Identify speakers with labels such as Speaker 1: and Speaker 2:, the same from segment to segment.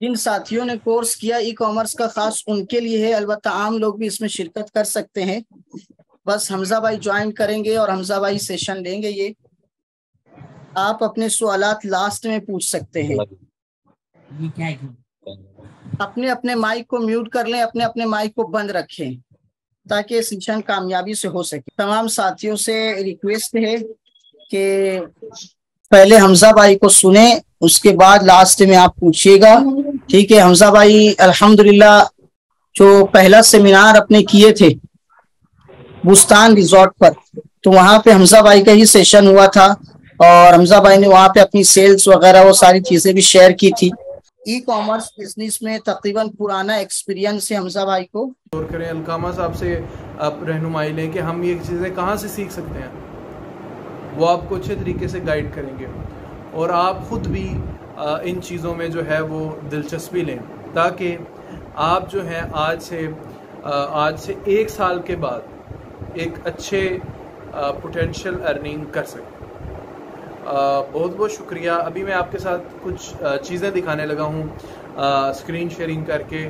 Speaker 1: जिन साथियों ने कोर्स किया ई कॉमर्स का खास उनके लिए है, अलबत्ता आम लोग भी इसमें शिरकत कर सकते हैं। बस हमजा भाई ज्वाइन करेंगे और हमजा भाई सेशन लेंगे। ये आप अपने सवालात लास्ट में पूछ सकते हैं।
Speaker 2: ये क्या है?
Speaker 1: अपने अपने माइक को म्यूट कर लें, अपने अपने माइक को बंद रखें ताकि ये सेशन कामयाबी से हो सके। तमाम साथियों से रिक्वेस्ट है कि पहले हमजा भाई को सुने, उसके बाद लास्ट में आप पूछिएगा। ठीक है हमजा भाई, अल्हम्दुलिल्लाह जो पहला सेमिनार अपने किए थे बुस्तान रिजॉर्ट पर, तो वहां पे हमजा भाई का ही सेशन हुआ था और हमजा भाई ने वहां पे अपनी सेल्स वगैरह वो सारी चीजें भी शेयर की थी। ई कॉमर्स बिजनेस में तकरीबन पुराना एक्सपीरियंस है हमजा भाई को।
Speaker 3: और करें अलकामा साहब से आप रहनुमाई लें कि हम ये चीज़ें कहाँ से सीख सकते हैं, वो आपको अच्छे तरीके से गाइड करेंगे और आप ख़ुद भी इन चीज़ों में जो है वो दिलचस्पी लें ताकि आप जो है आज से 1 साल के बाद एक अच्छे पोटेंशियल अर्निंग कर सकें। बहुत बहुत शुक्रिया। अभी मैं आपके साथ कुछ चीज़ें दिखाने लगा हूँ स्क्रीन शेयरिंग करके,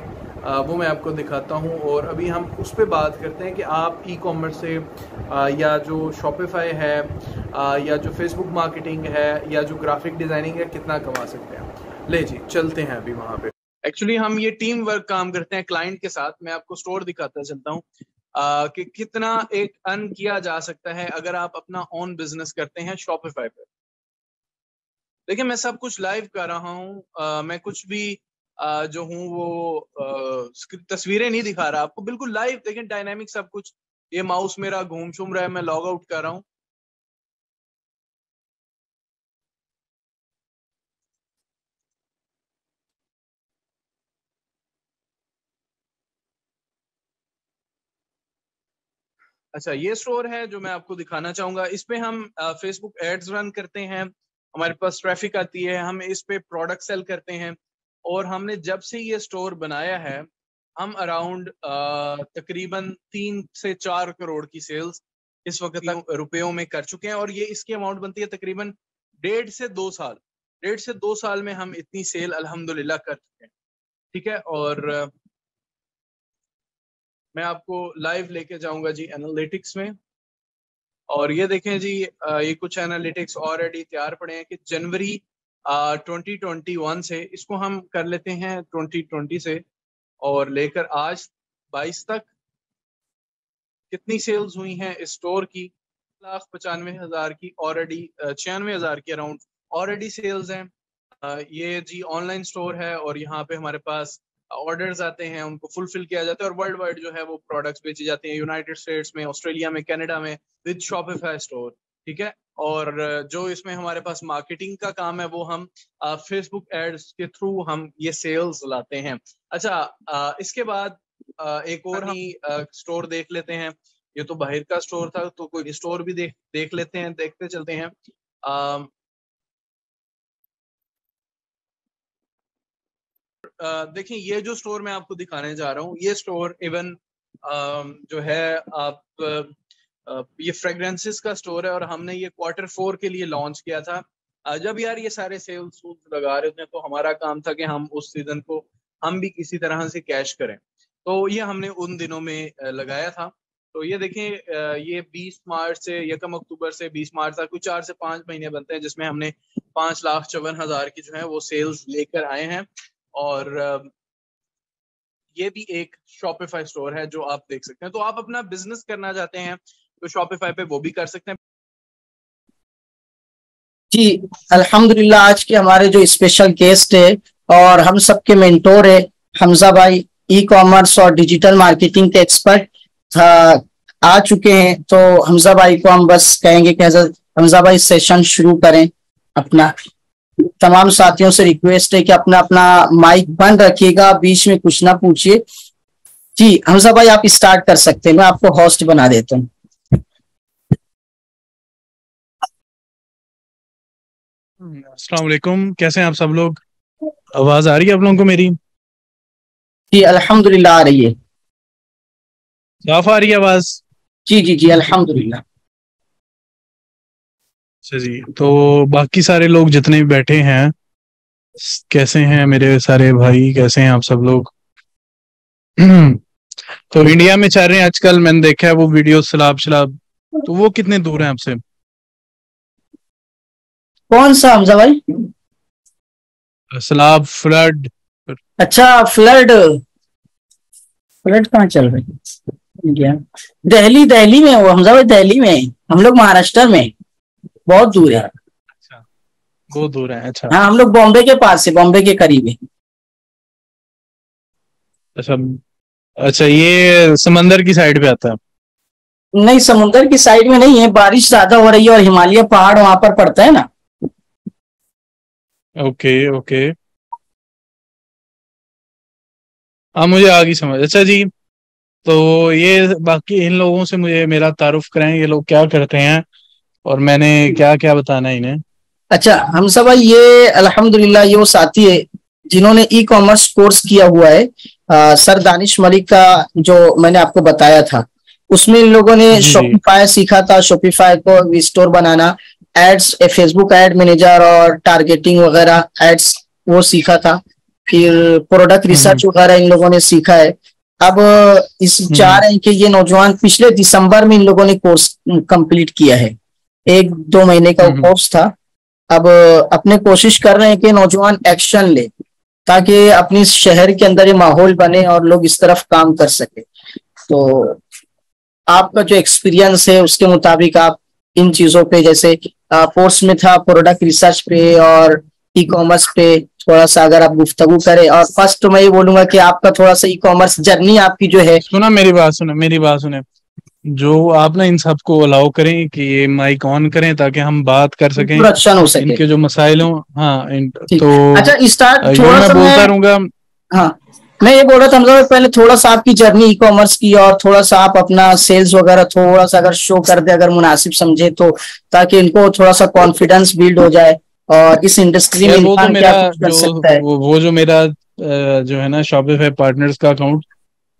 Speaker 3: वो मैं आपको दिखाता हूँ और अभी हम उस पर बात करते हैं कि आप ई कॉमर्स से या जो शॉपिफाई है या जो फेसबुक मार्केटिंग है या जो ग्राफिक डिज़ाइनिंग है कितना कमा सकते हैं। ले जी चलते हैं अभी वहाँ पे। एक्चुअली हम ये टीम वर्क काम करते हैं क्लाइंट के साथ। मैं आपको स्टोर दिखाता चलता हूँ कि कितना एक अर्न किया जा सकता है अगर आप अपना ओन बिजनेस करते हैं शॉपिफाई पे। देखिए मैं सब कुछ लाइव कर रहा हूँ, मैं कुछ भी जो हूँ वो तस्वीरें नहीं दिखा रहा आपको, बिल्कुल लाइव देखें, डायनामिक सब कुछ। ये माउस मेरा घूम छूम रहा है, मैं लॉग आउट कर रहा हूँ। अच्छा ये स्टोर है जो मैं आपको दिखाना चाहूंगा। इस पे हम फेसबुक एड्स रन करते हैं, हमारे पास ट्रैफिक आती है, हम इस पे प्रोडक्ट सेल करते हैं और हमने जब से ये स्टोर बनाया है हम अराउंड तकरीबन 3 से 4 करोड़ की सेल्स इस वक्त तक रुपयों में कर चुके हैं और ये इसकी अमाउंट बनती है तकरीबन 1.5 से 2 साल। 1.5 से 2 साल में हम इतनी सेल अल्हम्दुलिल्लाह कर चुके हैं। ठीक है, और मैं आपको लाइव लेके जाऊंगा जी एनालिटिक्स में। और ये देखें जी, ये कुछ एनालिटिक्स ऑलरेडी तैयार पड़े हैं कि जनवरी 2021 से, इसको हम कर लेते हैं 2020 से और लेकर आज 22 तक कितनी सेल्स हुई हैं इस स्टोर की। 1,95,000 की ऑलरेडी, 96,000 के अराउंड ऑलरेडी सेल्स हैं। ये जी ऑनलाइन स्टोर है और यहाँ पे हमारे पास ऑर्डर्स आते हैं, उनको फुलफिल किया जाता है और वर्ल्ड वाइड जो है वो प्रोडक्ट्स बेचे जाते हैं, यूनाइटेड स्टेट्स में, ऑस्ट्रेलिया में, कनाडा में, विद शॉपिफाई स्टोर। ठीक है, और जो इसमें हमारे पास मार्केटिंग का काम है वो हम फेसबुक एड्स के थ्रू हम ये सेल्स लाते हैं। अच्छा, इसके बाद एक और ही स्टोर देख लेते हैं। ये तो बाहर का स्टोर था, तो कोई स्टोर भी देख लेते हैं, देखते चलते हैं। देखिए ये जो स्टोर मैं आपको दिखाने जा रहा हूँ, ये स्टोर इवन जो है आप ये फ्रेग्रेंसेस का स्टोर है और हमने ये Q4 के लिए लॉन्च किया था। जब यार ये सारे सेल्स लगा रहे थे तो हमारा काम था कि हम उस सीजन को हम भी किसी तरह से कैश करें, तो ये हमने उन दिनों में लगाया था। तो ये देखें, ये 20 मार्च से 1 अक्टूबर से 20 मार्च तक कुछ 4 से 5 महीने बनते हैं जिसमें हमने 5,54,000 की जो है वो सेल्स लेकर आए हैं। और ये भी एक शॉपिफाई स्टोर है जो आप देख सकते हैं। तो आप अपना बिजनेस करना चाहते हैं तो शॉपिफाई पे वो भी कर सकते हैं।
Speaker 1: जी अल्हम्दुलिल्लाह, आज के हमारे जो स्पेशल गेस्ट है और हम सबके मेंटोर है हमजा भाई, ई कॉमर्स और डिजिटल मार्केटिंग के एक्सपर्ट आ चुके हैं। तो हमजा भाई को हम बस कहेंगे कि हमजा भाई सेशन शुरू करें अपना। तमाम साथियों से रिक्वेस्ट है कि अपना अपना माइक बंद रखिएगा, बीच में कुछ ना पूछिए। जी हमजा भाई आप स्टार्ट कर सकते हैं, मैं आपको होस्ट बना देता हूँ।
Speaker 4: अस्सलाम वालेकुम, कैसे हैं आप सब लोग? आवाज आ रही है आप लोगों को मेरी?
Speaker 1: जी अल्हम्दुलिल्लाह आ रही है।
Speaker 4: साफ आ रही है आवाज?
Speaker 1: जी जी जी अल्हम्दुलिल्लाह।
Speaker 4: अच्छा जी, तो बाकी सारे लोग जितने भी बैठे हैं कैसे हैं मेरे सारे भाई, कैसे हैं आप सब लोग? तो इंडिया में चल रहे हैं आजकल, मैंने देखा है वो वीडियो सैलाब सैलाब, तो वो कितने दूर हैं आपसे?
Speaker 1: कौन सा हमजा भाई?
Speaker 4: सैलाब, फ्लड।
Speaker 1: अच्छा, फ्लड। फ्लड कहाँ चल रही है इंडिया? दिल्ली, दिल्ली में वो हमजा भाई, दिल्ली में। हम लोग महाराष्ट्र में, बहुत दूर है।
Speaker 4: अच्छा, बहुत दूर है। अच्छा
Speaker 1: हाँ, हम लोग बॉम्बे के पास है, बॉम्बे के करीब है।
Speaker 4: अच्छा। अच्छा, ये समंदर की साइड पे आता है?
Speaker 1: नहीं, समुद्र की साइड में नहीं है, बारिश ज्यादा हो रही है और हिमालय पहाड़ वहां पर पड़ता है ना।
Speaker 4: ओके ओके, हाँ मुझे आ गई समझ। अच्छा जी, तो ये बाकी इन लोगों से मुझे मेरा तारुफ कराएं, ये लोग क्या करते हैं और मैंने क्या क्या बताना है इन्हें?
Speaker 1: अच्छा, हम सब भाई, ये अल्हम्दुलिल्लाह ये वो साथी है जिन्होंने ई कॉमर्स कोर्स किया हुआ है। सर दानिश मलिक का, जो मैंने आपको बताया था, उसमें इन लोगों ने
Speaker 4: जी जी।
Speaker 1: शॉपिफाई सीखा था। शॉपिफाई को स्टोर बनाना, एड्स, फेसबुक एड मैनेजर और टारगेटिंग वगैरह एड्स, वो सीखा था। फिर प्रोडक्ट
Speaker 4: हम्म
Speaker 1: रिसर्च वगैरह इन लोगों ने सीखा है। अब इस चाह
Speaker 4: हम्म
Speaker 1: रहे हैं कि ये नौजवान, पिछले दिसंबर में इन लोगों ने कोर्स कंप्लीट किया है। 1-2 महीने का वो
Speaker 4: हम्म
Speaker 1: कोर्स था। अब अपने कोशिश कर रहे हैं कि नौजवान एक्शन ले, ताकि अपनी शहर के अंदर ये माहौल बने और लोग इस तरफ काम कर सके। तो आपका जो एक्सपीरियंस है उसके मुताबिक आप इन चीजों पे, जैसे कोर्स में था प्रोडक्ट रिसर्च पे और ई कॉमर्स पे, थोड़ा सा अगर आप गुफ्तगू करें। और फर्स्ट तो मैं ये बोलूंगा कि आपका थोड़ा सा ई कॉमर्स जर्नी आपकी जो है।
Speaker 4: सुना, मेरी बात सुने, मेरी बात सुने। जो आप ना इन सबको अलाउ करें कि ये माइक ऑन करें ताकि हम बात कर सकें,
Speaker 1: प्रोडक्शन हो सके।
Speaker 4: इनके जो मसाइल हों। हाँ
Speaker 1: ठीक।
Speaker 4: तो
Speaker 1: अच्छा, स्टार्ट
Speaker 4: यूं
Speaker 1: थोड़ा
Speaker 4: मैं
Speaker 1: सा मैं।
Speaker 4: बोलता रहूंगा।
Speaker 1: हाँ, मैं ये बोल रहा था हमजा भाई, पहले थोड़ा सा आपकी जर्नी ई कॉमर्स की, और थोड़ा सा आप अपना सेल्स वगैरह थोड़ा सा अगर शो कर दे, अगर मुनासिब समझे तो, ताकि इनको थोड़ा सा कॉन्फिडेंस बिल्ड हो जाए और इस इंडस्ट्री में
Speaker 4: यार वो तो
Speaker 1: इंसान
Speaker 4: मेरा
Speaker 1: क्या कुछ कर
Speaker 4: जो
Speaker 1: सकता है।
Speaker 4: वो जो मेरा जो है ना शॉपिफाई पार्टनर्स का अकाउंट,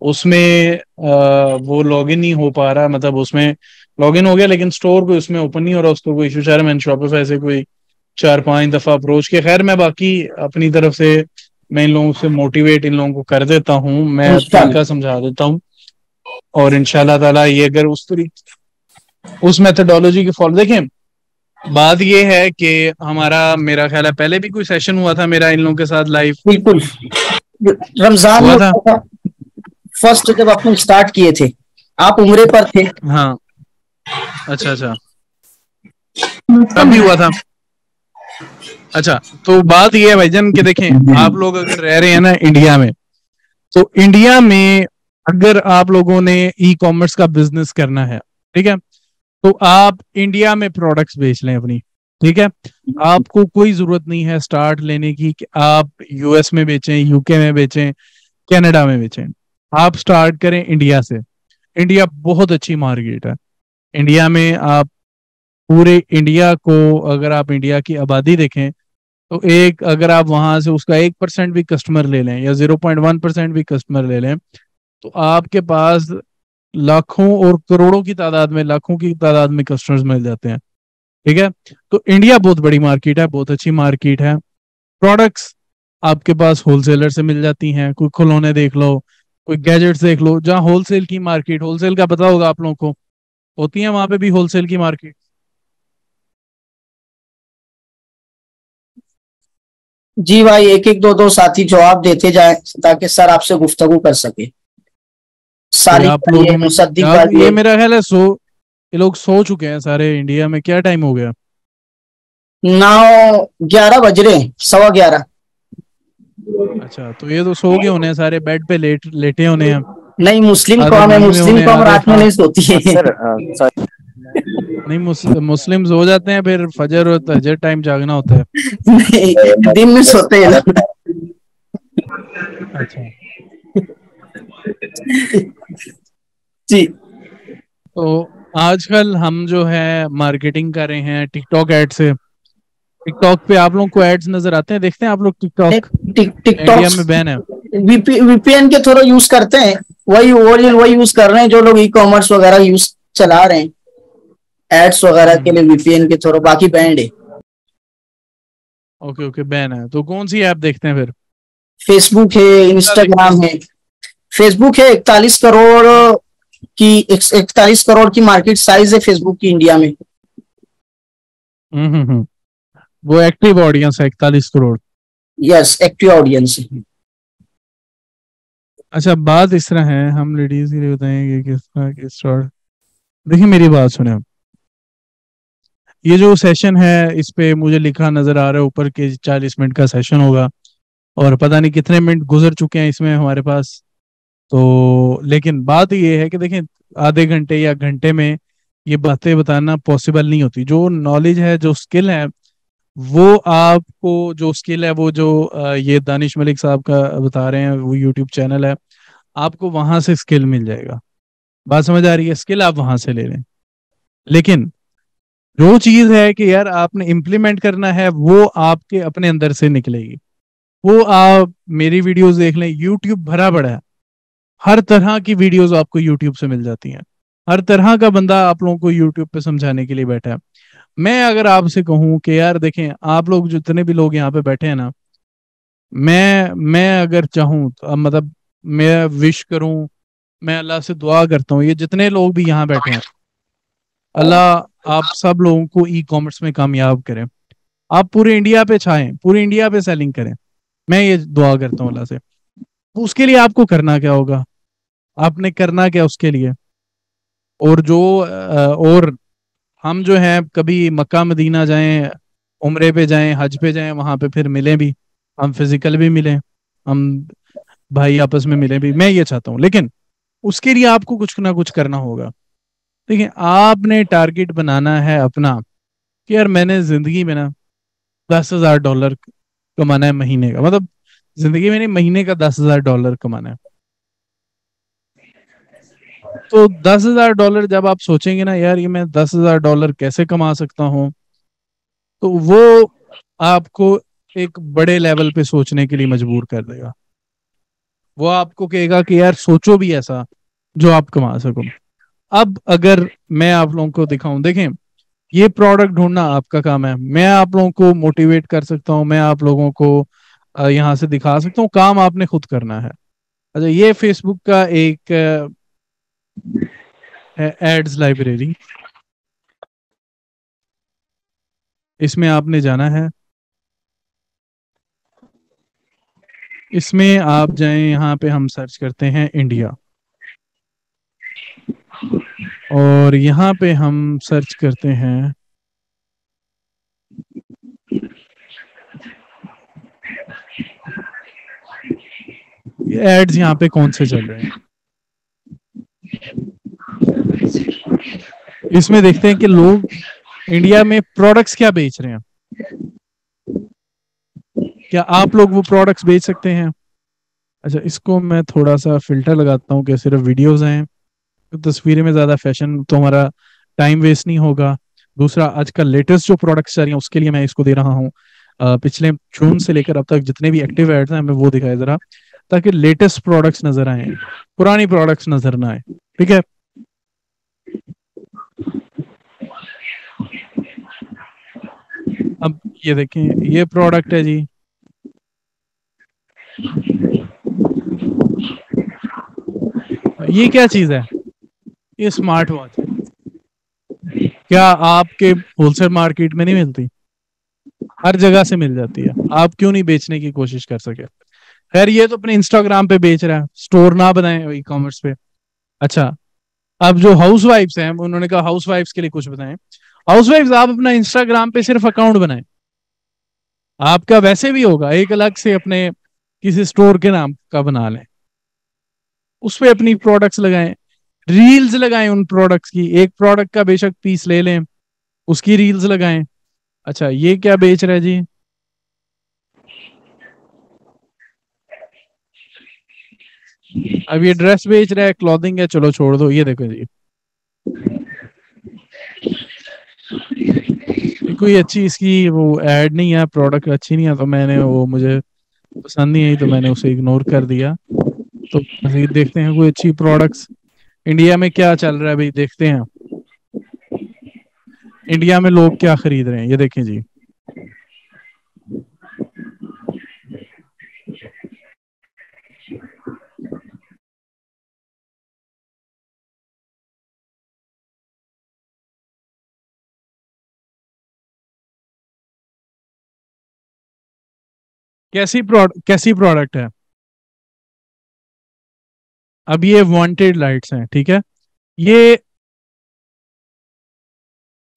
Speaker 4: उसमें वो लॉगिन नहीं हो पा रहा। मतलब उसमें लॉगिन हो गया लेकिन स्टोर कोई उसमें ओपन नहीं हो रहा, उसको कोई इशू चाह रहा है। मैंने शॉपिफाई से कोई 4-5 दफा अप्रोच किया। खैर मैं बाकी अपनी तरफ से मैं इन लोगों से मोटिवेट इन लोगों को कर देता हूँ, मैं तरीका
Speaker 1: इंशाल्लाह।
Speaker 4: समझा देता हूँ। और इंशाल्लाह ताला ये अगर उस मेथोडोलॉजी की फॉलो देखें। बात ये है कि हमारा, मेरा ख्याल है पहले भी कोई सेशन हुआ था मेरा इन लोगों के साथ लाइव।
Speaker 1: बिल्कुल, रमजान में
Speaker 4: हुआ था।
Speaker 1: हुआ था, फर्स्ट जब आपने स्टार्ट किए थे, आप उम्रे पर थे।
Speaker 4: हाँ, अच्छा अच्छा, तब भी हुआ था। अच्छा, तो बात ये है भाईजान कि देखें, आप लोग अगर रह रहे हैं ना इंडिया में, तो इंडिया में अगर आप लोगों ने ई कॉमर्स का बिजनेस करना है, ठीक है, तो आप इंडिया में प्रोडक्ट्स बेच लें अपनी। ठीक है, आपको कोई जरूरत नहीं है स्टार्ट लेने की कि आप यूएस में बेचें, यूके में बेचें, कनाडा में बेचें। आप स्टार्ट करें इंडिया से। इंडिया बहुत अच्छी मार्केट है। इंडिया में आप पूरे इंडिया को, अगर आप इंडिया की आबादी देखें, तो एक, अगर आप वहां से उसका 1% भी कस्टमर ले लें या 0.1% भी कस्टमर ले लें, तो आपके पास लाखों और करोड़ों की तादाद में, लाखों की तादाद में कस्टमर्स मिल जाते हैं। ठीक है, तो इंडिया बहुत बड़ी मार्केट है, बहुत अच्छी मार्केट है। प्रोडक्ट्स आपके पास होलसेलर से मिल जाती हैं। कोई खिलौने देख लो, कोई गैजेट्स देख लो, जहाँ होलसेल की मार्केट, होलसेल का पता होगा आप लोगों को, होती है वहां पे भी होलसेल की मार्केट।
Speaker 1: जी भाई, एक एक दो दो साथी जवाब देते जाए ताकि सर आपसे गुफ्तगू कर सके।
Speaker 4: तो
Speaker 1: सालिक
Speaker 4: आप
Speaker 1: भाई है,
Speaker 4: लोगों में,
Speaker 1: मुसद्दिक
Speaker 4: आप
Speaker 1: भाई
Speaker 4: ये
Speaker 1: है।
Speaker 4: मेरा ख्याल है ये लोग सो चुके हैं सारे इंडिया में। क्या टाइम हो गया?
Speaker 1: 9-11 बज रहे हैं, 11:15।
Speaker 4: अच्छा, तो ये तो सो गए होने हैं सारे, बेड पे लेटे होने हैं।
Speaker 1: नहीं, मुस्लिम
Speaker 4: आधे
Speaker 1: कौम है,
Speaker 4: नींद में
Speaker 1: मुस्लिम
Speaker 4: होने हैं,
Speaker 1: कौम
Speaker 4: आधे
Speaker 1: रात में नहीं सोती है।
Speaker 5: सर
Speaker 4: नहीं, मुस्लिम हो जाते हैं, फिर फजर और तहज्जुद टाइम जागना होता है।
Speaker 1: नहीं, दिन में सोते हैं लोग।
Speaker 4: अच्छा,
Speaker 1: जी।
Speaker 4: तो आजकल हम जो है मार्केटिंग कर रहे हैं टिकटॉक एड से। टिकटॉक पे आप लोगों को एड्स नजर आते हैं? देखते हैं आप लोग टिकटॉक?
Speaker 1: टिकटॉक
Speaker 4: इंडिया में बैन है।
Speaker 1: वीपीएन के थ्रू यूज करते हैं। वही यूज कर रहे हैं जो लोग ई कॉमर्स वगैरह यूज चला रहे हैं, एड्स वगैरह के लिए
Speaker 4: हम्म।
Speaker 1: वीपीएन के थ्रू, बाकी बैंड है।
Speaker 4: ओके ओके, बैन है। तो कौन सी ऐप देखते हैं फिर?
Speaker 1: फेसबुक है, इंस्टाग्राम है। फेसबुक है, 41 करोड़ की मार्केट साइज है फेसबुक की इंडिया में।
Speaker 4: हम्म। वो एक्टिव ऑडियंस है 41 करोड़।
Speaker 1: यस, एक्टिव ऑडियंस है।
Speaker 4: अच्छा, बात इस तरह है, हम लेडीज के लिए बताएंगे किस तरह की स्टार्ट। देखिए मेरी बात सुने आप। ये जो सेशन है इस पे मुझे लिखा नजर आ रहा है ऊपर के 40 मिनट का सेशन होगा, और पता नहीं कितने मिनट गुजर चुके हैं इसमें हमारे पास। तो लेकिन बात ये है कि देखें, आधे घंटे या घंटे में ये बातें बताना पॉसिबल नहीं होती। जो नॉलेज है, जो स्किल है, वो आपको जो स्किल है, वो जो ये दानिश मलिक साहब का बता रहे हैं, वो यूट्यूब चैनल है, आपको वहां से स्किल मिल जाएगा। बात समझ आ रही है? स्किल आप वहां से ले लें। लेकिन जो चीज है कि यार आपने इम्प्लीमेंट करना है, वो आपके अपने अंदर से निकलेगी। वो आप मेरी वीडियोस देख लें, यूट्यूब भरा पड़ा है, हर तरह की वीडियोस आपको यूट्यूब से मिल जाती हैं। हर तरह का बंदा आप लोगों को यूट्यूब पे समझाने के लिए बैठा है। मैं अगर आपसे कहूं कि यार देखें, आप लोग जितने भी लोग यहाँ पे बैठे हैं ना, मैं अगर चाहूं तो मतलब मैं विश करूं, मैं अल्लाह से दुआ करता हूँ, ये जितने लोग भी यहाँ बैठे हैं, अल्लाह आप सब लोगों को ई कॉमर्स में कामयाब करें। आप पूरे इंडिया पे छाएं, पूरे इंडिया पे सेलिंग करें। मैं ये दुआ करता हूँ अल्लाह से। तो उसके लिए आपको करना क्या होगा? आपने करना क्या उसके लिए? और और हम जो हैं कभी मक्का मदीना जाएं, उम्रे पे जाएं, हज पे जाएं, वहां पे फिर मिलें भी, हम फिजिकल भी मिलें, हम भाई आपस में मिलें भी, मैं ये चाहता हूँ। लेकिन उसके लिए आपको कुछ ना कुछ करना होगा। देखिए, आपने टारगेट बनाना है अपना कि यार मैंने जिंदगी में ना $10,000 कमाना है महीने का, मतलब जिंदगी में नहीं, महीने का $10,000 कमाना है। तो $10,000 जब आप सोचेंगे ना, यार ये मैं $10,000 कैसे कमा सकता हूँ, तो वो आपको एक बड़े लेवल पे सोचने के लिए मजबूर कर देगा। वो आपको कहेगा कि यार सोचो भी ऐसा जो आप कमा सको। अब अगर मैं आप लोगों को दिखाऊं, देखें, ये प्रोडक्ट ढूंढना आपका काम है। मैं आप लोगों को मोटिवेट कर सकता हूँ, मैं आप लोगों को यहाँ से दिखा सकता हूँ, काम आपने खुद करना है। अच्छा, ये फेसबुक का एक एड्स लाइब्रेरी, इसमें आपने जाना है। इसमें आप जाएं, यहाँ पे हम सर्च करते हैं इंडिया, और यहाँ पे हम सर्च करते हैं ये एड्स यहाँ पे कौन से चल रहे हैं। इसमें देखते हैं कि लोग इंडिया में प्रोडक्ट्स क्या बेच रहे हैं। क्या आप लोग वो प्रोडक्ट्स बेच सकते हैं? अच्छा, इसको मैं थोड़ा सा फिल्टर लगाता हूँ कि सिर्फ वीडियोस आए, तो तस्वीरें में ज्यादा फैशन तो हमारा टाइम वेस्ट नहीं होगा। दूसरा, आजकल लेटेस्ट जो प्रोडक्ट्स आ रही हैं उसके लिए मैं इसको दे रहा हूँ। पिछले जून से लेकर अब तक जितने भी एक्टिव एड्स हैं हमें वो दिखाए जरा, ताकि लेटेस्ट प्रोडक्ट्स नजर आए, पुरानी प्रोडक्ट्स नजर ना आए। ठीक है। अब ये देखें, ये प्रोडक्ट है जी, ये क्या चीज है? ये स्मार्ट वॉच है। क्या आपके होलसेल मार्केट में नहीं मिलती? हर जगह से मिल जाती है, आप क्यों नहीं बेचने की कोशिश कर सके? खैर, ये तो अपने इंस्टाग्राम पे बेच रहा है, स्टोर ना बनाए ई कॉमर्स पे। अच्छा, अब जो हाउस वाइफ्स हैं, उन्होंने कहा हाउस वाइफ्स के लिए कुछ बताएं। हाउस वाइफ्स, आप अपना इंस्टाग्राम पे सिर्फ अकाउंट बनाएं, आपका वैसे भी होगा, एक अलग से अपने किसी स्टोर के नाम का बना लें, उस पे अपनी प्रोडक्ट्स लगाएं, रील्स लगाएं उन प्रोडक्ट्स की, एक प्रोडक्ट का बेशक पीस ले लें, उसकी रील्स लगाएं। अच्छा, ये क्या बेच रहा है जी? अब ये ड्रेस बेच रहा है, क्लॉथिंग है, चलो छोड़ दो। ये देखो जी, ये कोई अच्छी इसकी वो एड नहीं है, प्रोडक्ट अच्छी नहीं है, तो मैंने वो मुझे पसंद नहीं आई तो मैंने उसे इग्नोर कर दिया। तो मजीद देखते हैं कोई अच्छी प्रोडक्ट्स इंडिया में क्या चल रहा है भाई, देखते हैं इंडिया में लोग क्या खरीद रहे हैं। ये देखें जी, कैसी प्रोडक्ट है? अब ये वांटेड लाइट्स हैं, ठीक है। ये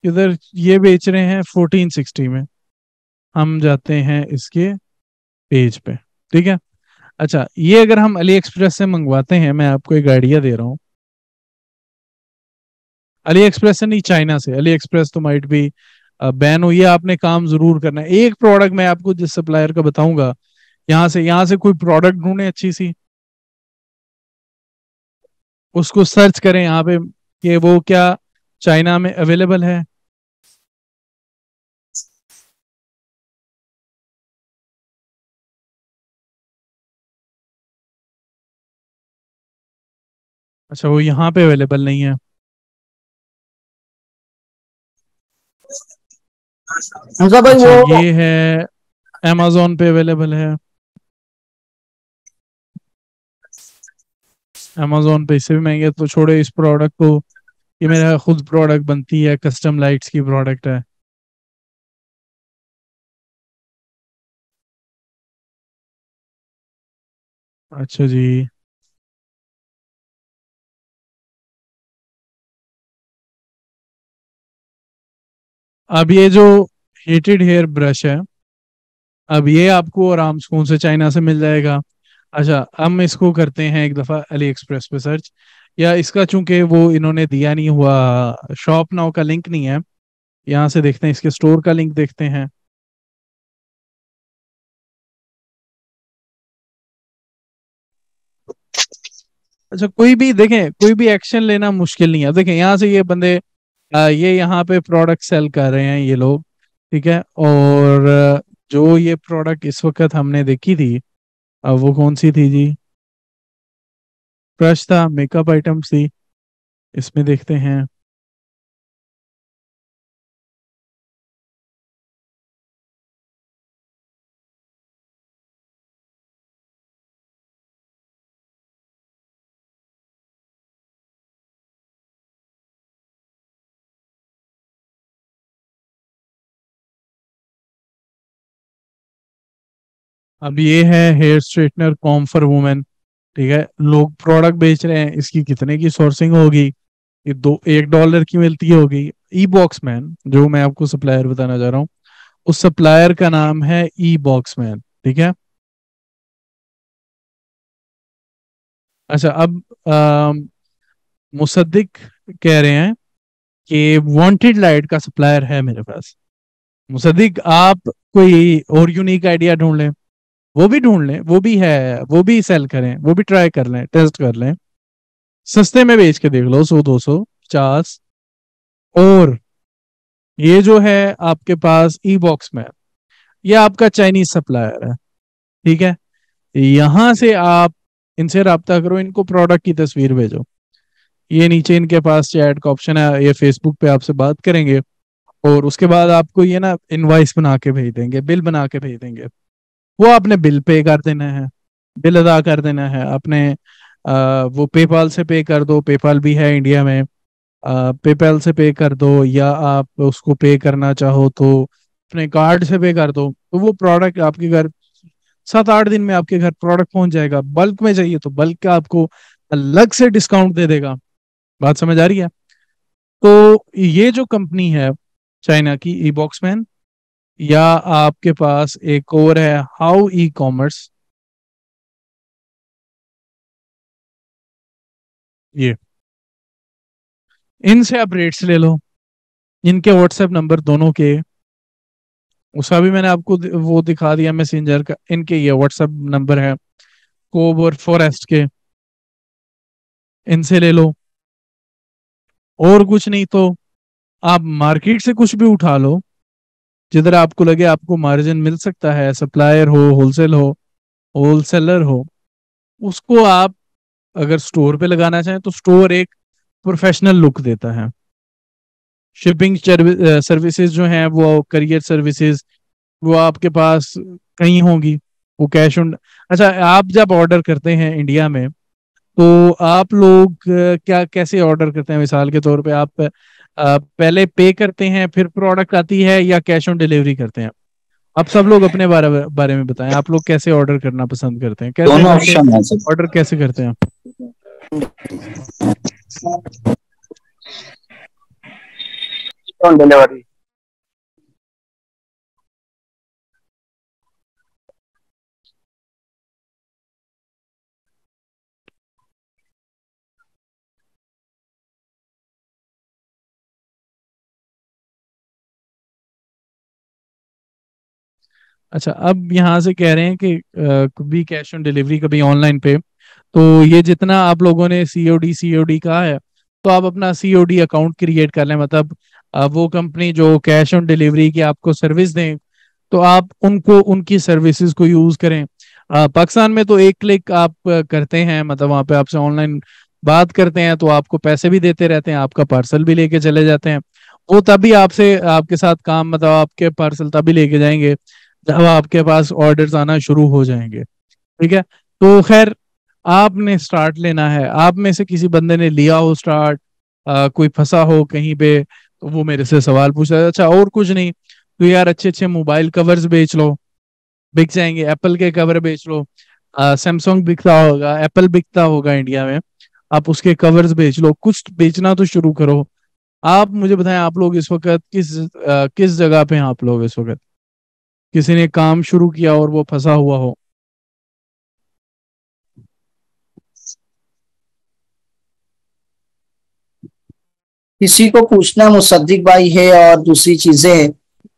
Speaker 4: इधर ये बेच रहे हैं 1460 में। हम जाते हैं इसके पेज पे, ठीक है। अच्छा, ये अगर हम अली एक्सप्रेस से मंगवाते हैं, मैं आपको एक आइडिया दे रहा हूँ। अली एक्सप्रेस से नहीं, चाइना से। अली एक्सप्रेस तो माइट भी बैन हुई है। आपने काम जरूर करना है। एक प्रोडक्ट मैं आपको जिस सप्लायर का बताऊंगा, यहाँ से कोई प्रोडक्ट ढूंढे अच्छी सी, उसको सर्च करें यहाँ पे कि वो क्या चाइना में अवेलेबल है। अच्छा, वो यहाँ पे अवेलेबल नहीं है।
Speaker 1: हमजा भाई
Speaker 4: अच्छा,
Speaker 1: वो
Speaker 4: ये है amazon पे अवेलेबल है। amazon पे इससे भी महंगे, तो छोड़े इस प्रोडक्ट को। ये मेरा खुद प्रोडक्ट बनती है, कस्टम लाइट्स की प्रोडक्ट है। अच्छा जी। अब ये जो हीटेड हेयर ब्रश है, अब ये आपको आराम सुकून से चाइना से मिल जाएगा। अच्छा, हम इसको करते हैं एक दफ़ा अली एक्सप्रेस पे सर्च, या इसका चूंकि वो इन्होंने दिया नहीं हुआ, शॉप नाउ का लिंक नहीं है, यहाँ से देखते हैं, इसके स्टोर का लिंक देखते हैं। अच्छा, कोई भी देखें, कोई भी एक्शन लेना मुश्किल नहीं है। देखें यहाँ से ये बंदे ये यहाँ पे प्रोडक्ट सेल कर रहे हैं ये लोग, ठीक है। और जो ये प्रोडक्ट इस वक्त हमने देखी थी, वो कौन सी थी जी? ब्रश था, मेकअप आइटम्स थी। इसमें देखते हैं। अब ये है hair straightener comb for women, ठीक है। लोग प्रोडक्ट बेच रहे हैं, इसकी कितने की सोर्सिंग होगी? ये $1 की मिलती होगी। ई बॉक्स मैन, जो मैं आपको सप्लायर बताना चाह रहा हूँ, उस सप्लायर का नाम है ई बॉक्स मैन, ठीक है। अच्छा, अब मुसद्दिक कह रहे हैं कि वांटेड लाइट का सप्लायर है मेरे पास। मुसद्दिक, आप कोई और यूनिक आइडिया ढूंढ लें, वो भी ढूंढ लें, वो भी है, वो भी सेल करें, वो भी ट्राई कर लें, टेस्ट कर लें, सस्ते में बेच के देख लो, 100, 200, 50। और ये जो है आपके पास ई बॉक्स में, ये आपका चाइनीज सप्लायर है, ठीक है। यहां से आप इनसे रब्ता करो, इनको प्रोडक्ट की तस्वीर भेजो। ये नीचे इनके पास चैट का ऑप्शन है, ये फेसबुक पे आपसे बात करेंगे, और उसके बाद आपको ये ना इनवाइस बना के भेज देंगे, बिल बना के भेज देंगे। वो आपने बिल पे कर देना है, बिल अदा कर देना है अपने। वो पेपाल से पे कर दो, पेपाल भी है इंडिया में। पेपाल से पे कर दो, या आप उसको पे करना चाहो तो अपने कार्ड से पे कर दो, तो वो प्रोडक्ट आपके घर 7-8 दिन में आपके घर प्रोडक्ट पहुंच जाएगा। बल्क में चाहिए तो बल्क का आपको अलग से डिस्काउंट दे देगा। बात समझ आ रही है? तो ये जो कंपनी है चाइना की, ई बॉक्समैन, या आपके पास एक और है हाउ ई कॉमर्स, ये इनसे आप रेट्स ले लो। इनके व्हाट्सएप नंबर दोनों के, उसका भी मैंने आपको वो दिखा दिया मैसेंजर का। इनके ये व्हाट्सएप नंबर है कोब और फॉरेस्ट के, इनसे ले लो। और कुछ नहीं तो आप मार्केट से कुछ भी उठा लो, जिधर आपको लगे आपको मार्जिन मिल सकता है, सप्लायर हो, होलसेलर हो, उसको आप अगर स्टोर पे लगाना चाहें तो स्टोर एक प्रोफेशनल लुक देता है। शिपिंग सर्विसेज जो हैं, वो करियर सर्विसेज, वो आपके पास कहीं होंगी। वो कैश ऑन। अच्छा, आप जब ऑर्डर करते हैं इंडिया में, तो आप लोग क्या कैसे ऑर्डर करते हैं? मिसाल के तौर पे आप पहले पे करते हैं फिर प्रोडक्ट आती है, या कैश ऑन डिलीवरी करते हैं? आप सब लोग अपने बारे में बताएं, आप लोग कैसे ऑर्डर करना पसंद करते हैं, कैसे
Speaker 5: दोनों
Speaker 4: करके
Speaker 5: ऑप्शन है सर।
Speaker 4: ऑर्डर कैसे करते हैं?
Speaker 5: On delivery.
Speaker 4: अच्छा, अब यहाँ से कह रहे हैं कि कभी कैश ऑन डिलीवरी कभी ऑनलाइन पे, तो ये जितना आप लोगों ने सीओडी सीओडी कहा है, तो आप अपना सीओडी अकाउंट क्रिएट कर लें। मतलब वो कंपनी जो कैश ऑन डिलीवरी की आपको सर्विस दें, तो आप उनको उनकी सर्विसेज को यूज करें। पाकिस्तान में तो एक क्लिक आप करते हैं, मतलब वहाँ पे आपसे ऑनलाइन बात करते हैं तो आपको पैसे भी देते रहते हैं, आपका पार्सल भी लेके चले जाते हैं। वो तभी आपसे आपके साथ काम, मतलब आपके पार्सल तभी लेके जाएंगे जब आपके पास ऑर्डर्स आना शुरू हो जाएंगे। ठीक है, तो खैर आपने स्टार्ट लेना है। आप में से किसी बंदे ने लिया हो स्टार्ट, कोई फंसा हो कहीं पे, तो वो मेरे से सवाल पूछ रहा है। अच्छा, और कुछ नहीं तो यार अच्छे अच्छे मोबाइल कवर्स बेच लो, बिक जाएंगे। एप्पल के कवर बेच लो, सैमसंग बिकता होगा, एप्पल बिकता होगा इंडिया में, आप उसके कवर्स बेच लो, कुछ बेचना तो शुरू करो। आप मुझे बताएं, आप लोग इस वक्त किस जगह पे हैं? आप लोग इस वक्त किसी ने काम शुरू किया और वो फंसा हुआ हो?
Speaker 1: किसी को पूछना मुसद्दिक भाई है और दूसरी चीजें हैं,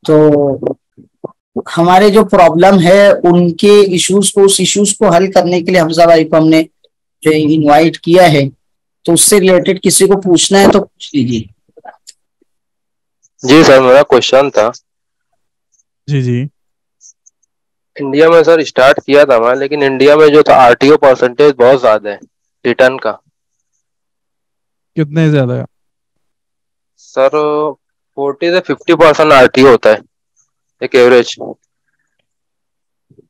Speaker 1: तो हमारे जो प्रॉब्लम है उनके इश्यूज को, उस इश्यूज को हल करने के लिए हमजा भाई को हमने जो इनवाइट किया है, तो उससे रिलेटेड किसी को पूछना है तो पूछ लीजिए।
Speaker 5: जी सर, मेरा क्वेश्चन था।
Speaker 4: जी जी।
Speaker 5: इंडिया में सर स्टार्ट किया था मैं, लेकिन इंडिया में जो था आरटीओ परसेंटेज बहुत ज्यादा है रिटर्न का।
Speaker 4: कितने ज्यादा?
Speaker 5: सर 40 से 50% आरटीओ होता है, एक एवरेज।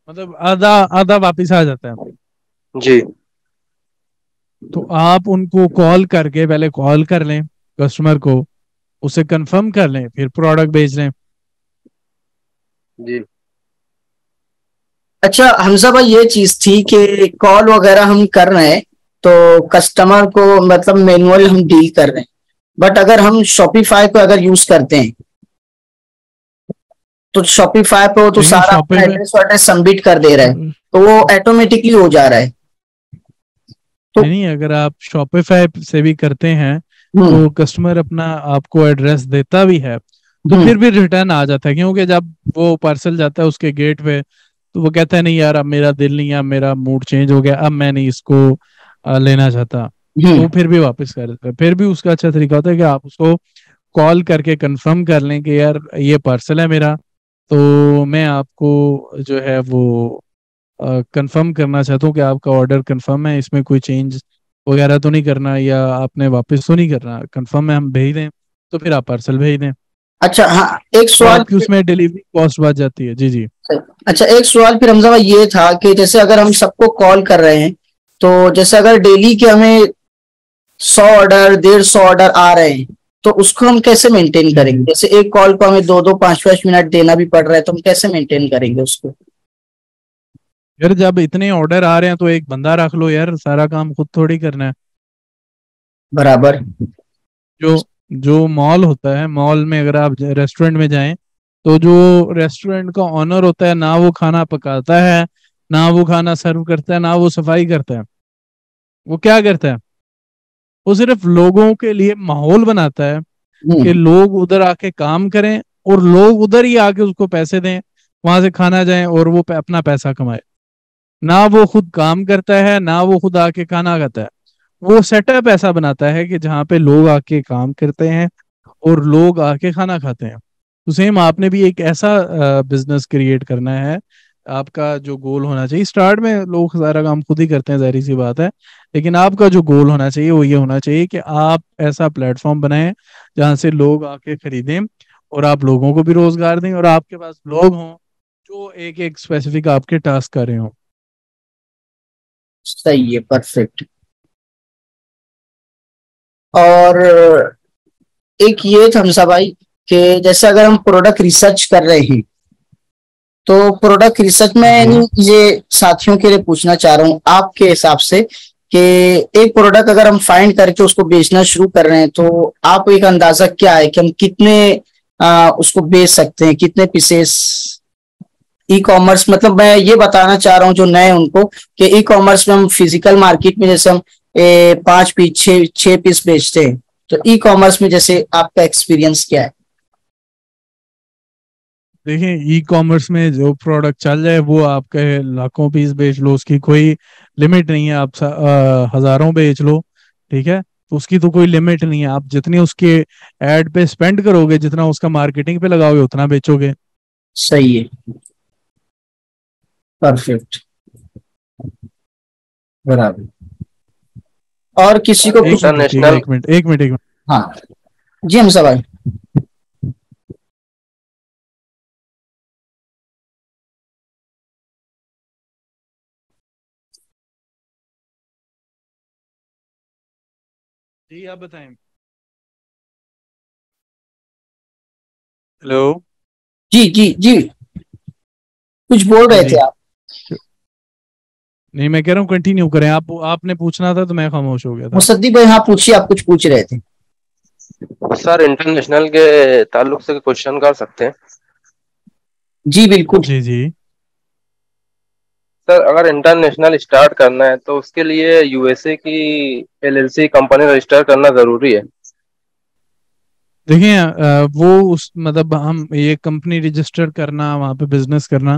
Speaker 4: मतलब आधा आधा वापिस आ जाता है।
Speaker 5: जी।
Speaker 4: तो आप उनको कॉल करके, पहले कॉल कर लें कस्टमर को, उसे कंफर्म कर लें, फिर प्रोडक्ट भेज लें।
Speaker 5: जी।
Speaker 1: अच्छा हमजा भाई, ये चीज थी कि कॉल वगैरह हम कर रहे हैं तो कस्टमर को मतलब मैनुअल हम डील कर रहे हैं, बट अगर हम शॉपिफाई को अगर यूज करते हैं तो शॉपिफाई पे वो तो
Speaker 4: नहीं,
Speaker 1: सारा अपना
Speaker 4: शॉपिंग
Speaker 1: एड्रेस वैड्रेस सबमिट कर दे रहा है,
Speaker 4: में
Speaker 1: तो वो ऑटोमेटिकली हो जा रहा है। तो
Speaker 4: नहीं, अगर आप शॉपिफाई से भी करते हैं
Speaker 1: हम्म
Speaker 4: तो कस्टमर अपना आपको एड्रेस देता भी है, तो
Speaker 1: हम्म
Speaker 4: फिर भी रिटर्न आ जाता है। क्योंकि जब वो पार्सल जाता है उसके गेट पे, तो वो कहता है नहीं यार, अब मेरा दिल नहीं है, अब मेरा मूड चेंज हो गया, अब मैं नहीं इसको लेना चाहता, तो वो
Speaker 1: हम्म
Speaker 4: फिर भी वापस कर देता है। फिर भी उसका अच्छा तरीका होता है कि आप उसको कॉल करके कंफर्म कर लें कि यार ये पार्सल है मेरा, तो मैं आपको जो है वो कंफर्म करना चाहता हूँ कि आपका ऑर्डर कंफर्म है, इसमें कोई चेंज वगैरह तो नहीं करना, या आपने वापस तो नहीं करना, कंफर्म है, हम भेज दें, तो फिर आप पार्सल भेज दें।
Speaker 1: अच्छा हाँ, एक
Speaker 4: तो
Speaker 1: सवाल।
Speaker 4: आपकी उसमें डिलीवरी कॉस्ट बच जाती है। जी जी।
Speaker 1: अच्छा एक सवाल फिर हमजा भाई ये था कि जैसे अगर हम सबको कॉल कर रहे हैं, तो जैसे अगर डेली के हमें 100 ऑर्डर 150 ऑर्डर आ रहे हैं, तो उसको हम कैसे मेंटेन
Speaker 4: जी
Speaker 1: करेंगे?
Speaker 4: जी।
Speaker 1: जैसे एक कॉल को हमें 2-2 5-5 मिनट देना भी पड़ रहा है, तो हम कैसे मेंटेन करेंगे उसको?
Speaker 4: यार जब इतने ऑर्डर आ रहे हैं तो एक बंदा रख लो यार, सारा काम खुद थोड़ी करना है।
Speaker 1: बराबर।
Speaker 4: जो जो मॉल होता है, मॉल में अगर आप रेस्टोरेंट में जाएं, तो जो रेस्टोरेंट का ऑनर होता है ना, वो खाना पकाता है, ना वो खाना सर्व करता है, ना वो सफाई करता है। वो क्या करता है? वो सिर्फ लोगों के लिए माहौल बनाता है कि
Speaker 1: हम्म
Speaker 4: लोग उधर आके काम करें, और लोग उधर ही आके उसको पैसे दें, वहां से खाना जाए और वो अपना पैसा कमाए। ना वो खुद काम करता है, ना वो खुद आके खाना खाता है। वो सेटअप ऐसा बनाता है कि जहाँ पे लोग आके काम करते हैं और लोग आके खाना खाते हैं। तो सेम आपने भी एक ऐसा बिजनेस क्रिएट करना है। आपका जो गोल होना चाहिए, स्टार्ट में लोग सारा काम खुद ही करते हैं, जाहिर सी बात है, लेकिन आपका जो गोल होना चाहिए वो ये होना चाहिए कि आप ऐसा प्लेटफॉर्म बनाएं जहाँ से लोग आके खरीदें, और आप लोगों को भी रोजगार दें, और आपके पास लोग हों जो एक एक स्पेसिफिक आपके टास्क कर रहे हो।
Speaker 1: सही है, परफेक्ट। और एक ये था हमसा भाई कि जैसे अगर हम प्रोडक्ट रिसर्च कर रहे हैं, तो प्रोडक्ट रिसर्च में ये साथियों के लिए पूछना चाह रहा हूँ आपके हिसाब से कि एक प्रोडक्ट अगर हम फाइंड करके उसको बेचना शुरू कर रहे हैं, तो आप एक अंदाजा क्या है कि हम कितने उसको बेच सकते हैं, कितने पीसेस ई कॉमर्स, मतलब मैं ये बताना चाह रहा हूँ जो नए उनको कि ई कॉमर्स में हम फिजिकल मार्केट में जैसे हम 5 पीस 6 पीस बेचते हैं, तो ई कॉमर्स में जैसे आपका एक्सपीरियंस क्या है?
Speaker 4: देखिए, ई कॉमर्स में जो प्रोडक्ट चल जाए वो आपके लाखों पीस बेच लो, उसकी कोई लिमिट नहीं है। आप हजारों बेच लो, ठीक है, तो उसकी तो कोई लिमिट नहीं है। आप जितनी उसके एड पे स्पेंड करोगे, जितना उसका मार्केटिंग पे लगाओगे, उतना बेचोगे।
Speaker 1: सही है, परफेक्ट, बराबर। और किसी को कुछ?
Speaker 5: इंटरनेशनल
Speaker 4: एक मिनट, एक मिनट, एक मिनट।
Speaker 1: हाँ जी, हम सवाल।
Speaker 4: जी आप बताएं। हेलो।
Speaker 1: जी जी जी, कुछ बोल
Speaker 4: हाँ
Speaker 1: रहे थे
Speaker 4: जी।
Speaker 1: आप?
Speaker 4: नहीं, मैं कह रहा हूँ कंटिन्यू करें। आपने पूछना था तो मैं खामोश हो गया था।
Speaker 1: मुसद्दी भाई, हाँ पूछिए, आप कुछ पूछ रहे थे।
Speaker 5: सर, इंटरनेशनल के ताल्लुक से क्वेश्चन कर सकते हैं?
Speaker 1: जी बिल्कुल।
Speaker 4: जी जी।
Speaker 5: सर, अगर इंटरनेशनल स्टार्ट करना है तो उसके लिए यूएसए की एलएलसी कंपनी रजिस्टर करना जरूरी है?
Speaker 4: देखिए, वो उस मतलब हम ये कंपनी रजिस्टर करना, वहाँ पे बिजनेस करना,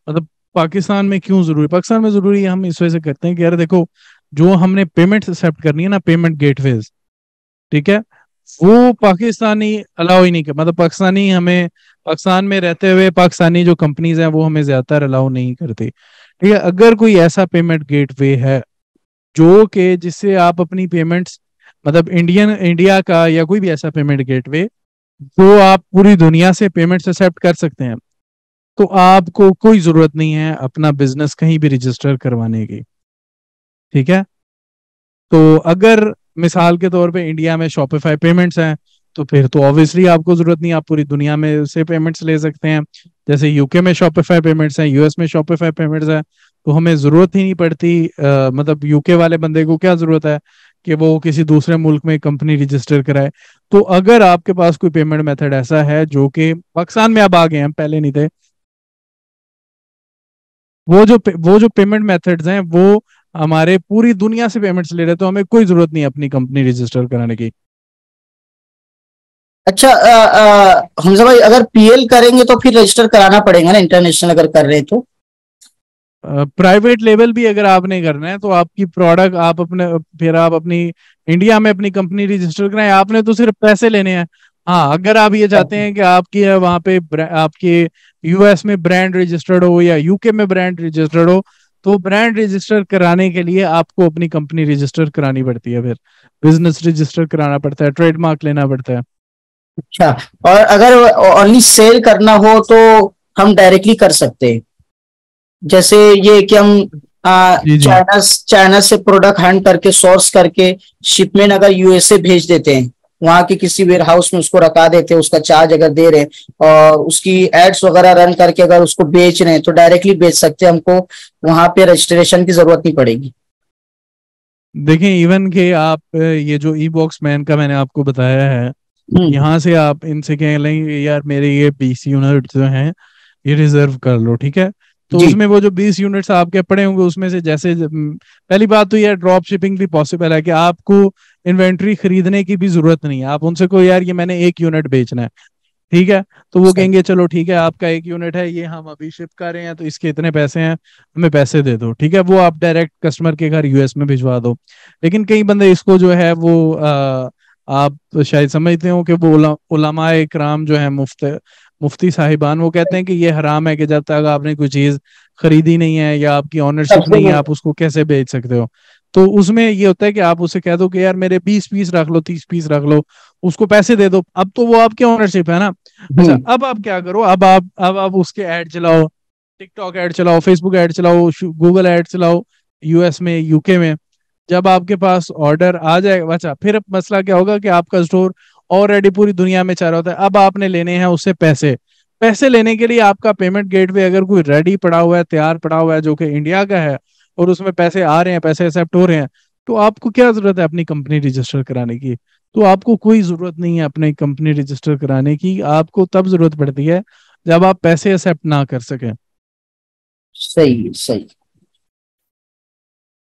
Speaker 4: मतलब पाकिस्तान में क्यों जरूरी, पाकिस्तान में जरूरी है, हम इस वजह से करते हैं कि यार देखो, जो हमने पेमेंट एक्सेप्ट करनी है ना, पेमेंट गेटवेज, ठीक है, वो पाकिस्तानी अलाउ ही नहीं कर, मतलब पाकिस्तानी हमें, पाकिस्तान में रहते हुए पाकिस्तानी जो कंपनीज हैं वो हमें ज्यादातर अलाउ नहीं करती। ठीक है, अगर कोई ऐसा पेमेंट गेटवे है जो कि जिससे आप अपनी पेमेंट्स, मतलब इंडिया का या कोई भी ऐसा पेमेंट गेटवे जो आप पूरी दुनिया से पेमेंट्स एक्सेप्ट कर सकते हैं, तो आपको कोई जरूरत नहीं है अपना बिजनेस कहीं भी रजिस्टर करवाने की। ठीक है, तो अगर मिसाल के तौर पे इंडिया में शॉपिफाई पेमेंट्स हैं, तो फिर तो ऑब्वियसली आपको जरूरत नहीं, आप पूरी दुनिया में से पेमेंट्स ले सकते हैं। जैसे यूके में शॉपिफाई पेमेंट्स हैं, यूएस में शॉपिफाई पेमेंट्स हैं, तो हमें जरूरत ही नहीं पड़ती, मतलब यूके वाले बंदे को क्या जरूरत है कि वो किसी दूसरे मुल्क में कंपनी रजिस्टर कराए। तो अगर आपके पास कोई पेमेंट मेथड ऐसा है जो कि पाकिस्तान में अब आ गए हैं, पहले नहीं थे, वो जो पेमेंट मेथड्स हैं वो हमारे पूरी दुनिया से पेमेंट्स ले रहे हैं, तो हमें कोई जरूरत नहीं है अपनी कंपनी रजिस्टर कराने की।
Speaker 1: अच्छा, हमजा भाई, अगर पीएल करेंगे तो फिर रजिस्टर कराना पड़ेगा ना, इंटरनेशनल अगर कर रहे हैं तो?
Speaker 4: प्राइवेट लेवल भी अगर आपने करना है तो आपकी प्रोडक्ट आप अपने, फिर आप अपनी इंडिया में अपनी कंपनी रजिस्टर कराएं, आपने तो सिर्फ पैसे लेने हैं। हाँ, अगर आप ये चाहते हैं कि आपकी वहाँ पे आपके यूएस में ब्रांड रजिस्टर्ड हो या यूके में ब्रांड रजिस्टर्ड हो, तो ब्रांड रजिस्टर कराने के लिए आपको अपनी कंपनी रजिस्टर करानी पड़ती है, फिर बिजनेस रजिस्टर कराना पड़ता है, ट्रेडमार्क लेना पड़ता है।
Speaker 1: अच्छा, और अगर ओनली सेल करना हो तो हम डायरेक्टली कर सकते हैं? जैसे ये कि हम
Speaker 4: जी जी।
Speaker 1: चाइना चाइना से प्रोडक्ट हैंड करके सोर्स करके शिपमेंट अगर यूएसए भेज देते हैं, वहां के किसी वेयर हाउस में उसको रखा देते हैं, उसका चार्ज अगर दे रहे हैं और उसकी एड्स वगैरह रन करके अगर उसको बेच रहे हैं, तो डायरेक्टली बेच सकते हैं, हमको वहां पे रजिस्ट्रेशन की जरूरत नहीं पड़ेगी।
Speaker 4: देखें, इवन के आप ये जो ई बॉक्स मैन का मैंने आपको बताया है,
Speaker 1: हम्म।
Speaker 4: यहाँ से आप इनसे कह लेंगे यार मेरे ये 20 यूनिट जो हैं ये रिजर्व कर लो, ठीक है, तो
Speaker 1: जी।
Speaker 4: उसमें वो जो 20 यूनिट्स आपके पड़े होंगे उसमें से जैसे पहली बात तो यार ड्रॉप शिपिंग भी पॉसिबल है कि आपको इन्वेंट्री खरीदने की भी जरूरत नहीं है। आप उनसे को यार ये मैंने 1 यूनिट बेचना है, ठीक है, तो वो
Speaker 1: सही।
Speaker 4: कहेंगे चलो ठीक है, आपका 1 यूनिट है, ये हम अभी शिप कर रहे हैं, तो इसके इतने पैसे हैं, हमें पैसे दे दो, ठीक है, वो आप डायरेक्ट कस्टमर के घर यूएस में भिजवा दो। लेकिन कई बंदे इसको जो है वो आप शायद समझते हो कि वो उलमाए इकराम जो है, मुफ्ती साहिबान, वो कहते हैं कि ये हराम है कि जब तक आपने कोई चीज खरीदी नहीं है या आपकी ऑनरशिप नहीं है, आप उसको कैसे बेच सकते हो। तो उसमें ये होता है कि आप उसे कह दो कि यार मेरे 20 पीस रख लो, 30 पीस रख लो, उसको पैसे दे दो, अब तो वो आपकी ऑनरशिप है ना। अच्छा,
Speaker 1: हम्म।
Speaker 4: अब आप क्या करो, अब आप उसके ऐड चलाओ, टिकटॉक ऐड चलाओ, फेसबुक ऐड चलाओ, गूगल ऐड चलाओ, यूएस में, यूके में। जब आपके पास ऑर्डर आ जाएगा, अच्छा फिर मसला क्या होगा कि आपका स्टोर ऑलरेडी पूरी दुनिया में चल रहा होता है, अब आपने लेने हैं उससे पैसे। पैसे लेने के लिए आपका पेमेंट गेटवे अगर कोई रेडी पड़ा हुआ है, तैयार पड़ा हुआ है, जो कि इंडिया का है, और उसमें पैसे आ रहे हैं, पैसे एक्सेप्ट हो रहे हैं, तो आपको क्या जरूरत है अपनी कंपनी रजिस्टर कराने की? तो आपको कोई जरूरत नहीं है अपनी कंपनी रजिस्टर कराने की। आपको तब जरूरत पड़ती है जब आप पैसे एक्सेप्ट ना कर सकें।
Speaker 1: सही सही।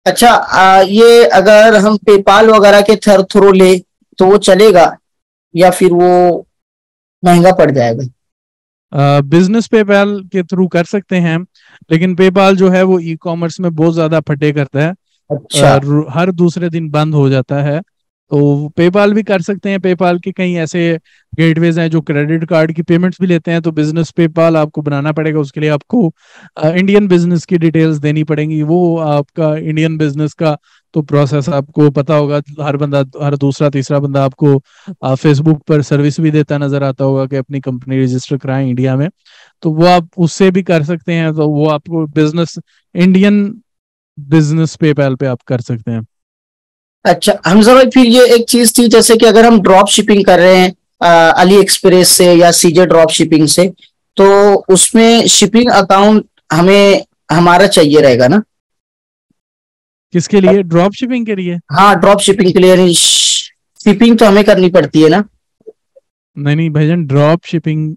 Speaker 1: अच्छा, ये अगर हम पेपाल वगैरह के थ्रू ले तो वो चलेगा या फिर वो महंगा पड़ जाएगा?
Speaker 4: बिजनेस पेपाल के थ्रू कर सकते हैं, लेकिन पेपाल जो है वो ई कॉमर्स में बहुत ज्यादा फटे करता है।
Speaker 1: अच्छा।
Speaker 4: हर दूसरे दिन बंद हो जाता है। तो पेपाल भी कर सकते हैं। पेपाल के कई ऐसे गेटवेज हैं जो क्रेडिट कार्ड की पेमेंट्स भी लेते हैं। तो बिजनेस पेपाल आपको बनाना पड़ेगा, उसके लिए आपको इंडियन बिजनेस की डिटेल्स देनी पड़ेंगी। वो आपका इंडियन बिजनेस का तो प्रोसेस आपको पता होगा। हर बंदा, हर दूसरा तीसरा बंदा आपको फेसबुक पर सर्विस भी देता नजर आता होगा कि अपनी कंपनी रजिस्टर कराएं इंडिया में। तो वो आप उससे भी कर सकते हैं। तो वो आपको बिजनेस, इंडियन बिजनेस पेपाल पे आप कर सकते हैं।
Speaker 1: अच्छा हमजा भाई, फिर ये एक चीज थी, जैसे कि अगर हम ड्रॉप शिपिंग कर रहे हैं अली एक्सप्रेस से या सीजे ड्रॉप शिपिंग से, तो उसमें शिपिंग अकाउंट हमें हमारा चाहिए रहेगा ना?
Speaker 4: किसके लिए? ड्रॉप शिपिंग के लिए?
Speaker 1: हाँ, ड्रॉप शिपिंग के लिए शिपिंग तो हमें करनी पड़ती है ना?
Speaker 4: नहीं नहीं भाईजान, ड्रॉप शिपिंग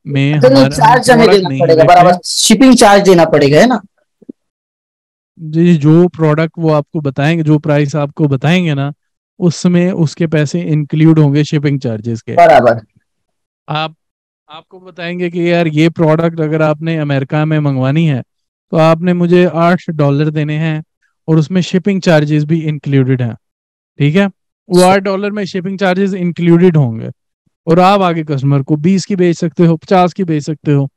Speaker 4: में
Speaker 1: अच्छा, नहीं,
Speaker 4: हमारा, हम
Speaker 1: चार्ज हमें
Speaker 4: प्रोडक्ट
Speaker 1: देना
Speaker 4: नहीं
Speaker 1: पड़ेगा
Speaker 4: देखते।
Speaker 1: बराबर, शिपिंग चार्ज देना पड़ेगा, है ना?
Speaker 4: जी, जो प्रोडक्ट वो आपको बताएंगे, जो प्राइस आपको बताएंगे ना, उसमें उसके पैसे इंक्लूड होंगे शिपिंग चार्जेस के।
Speaker 1: बराबर।
Speaker 4: आप आपको बताएंगे कि यार ये प्रोडक्ट अगर आपने अमेरिका में मंगवानी है तो आपने मुझे $8 देने हैं, और उसमें शिपिंग चार्जेस भी इंक्लूडेड हैं। ठीक है, वो $8 में शिपिंग चार्जेस इंक्लूडेड होंगे, और आप आगे कस्टमर को 20 की बेच सकते हो, 50 की बेच सकते हो।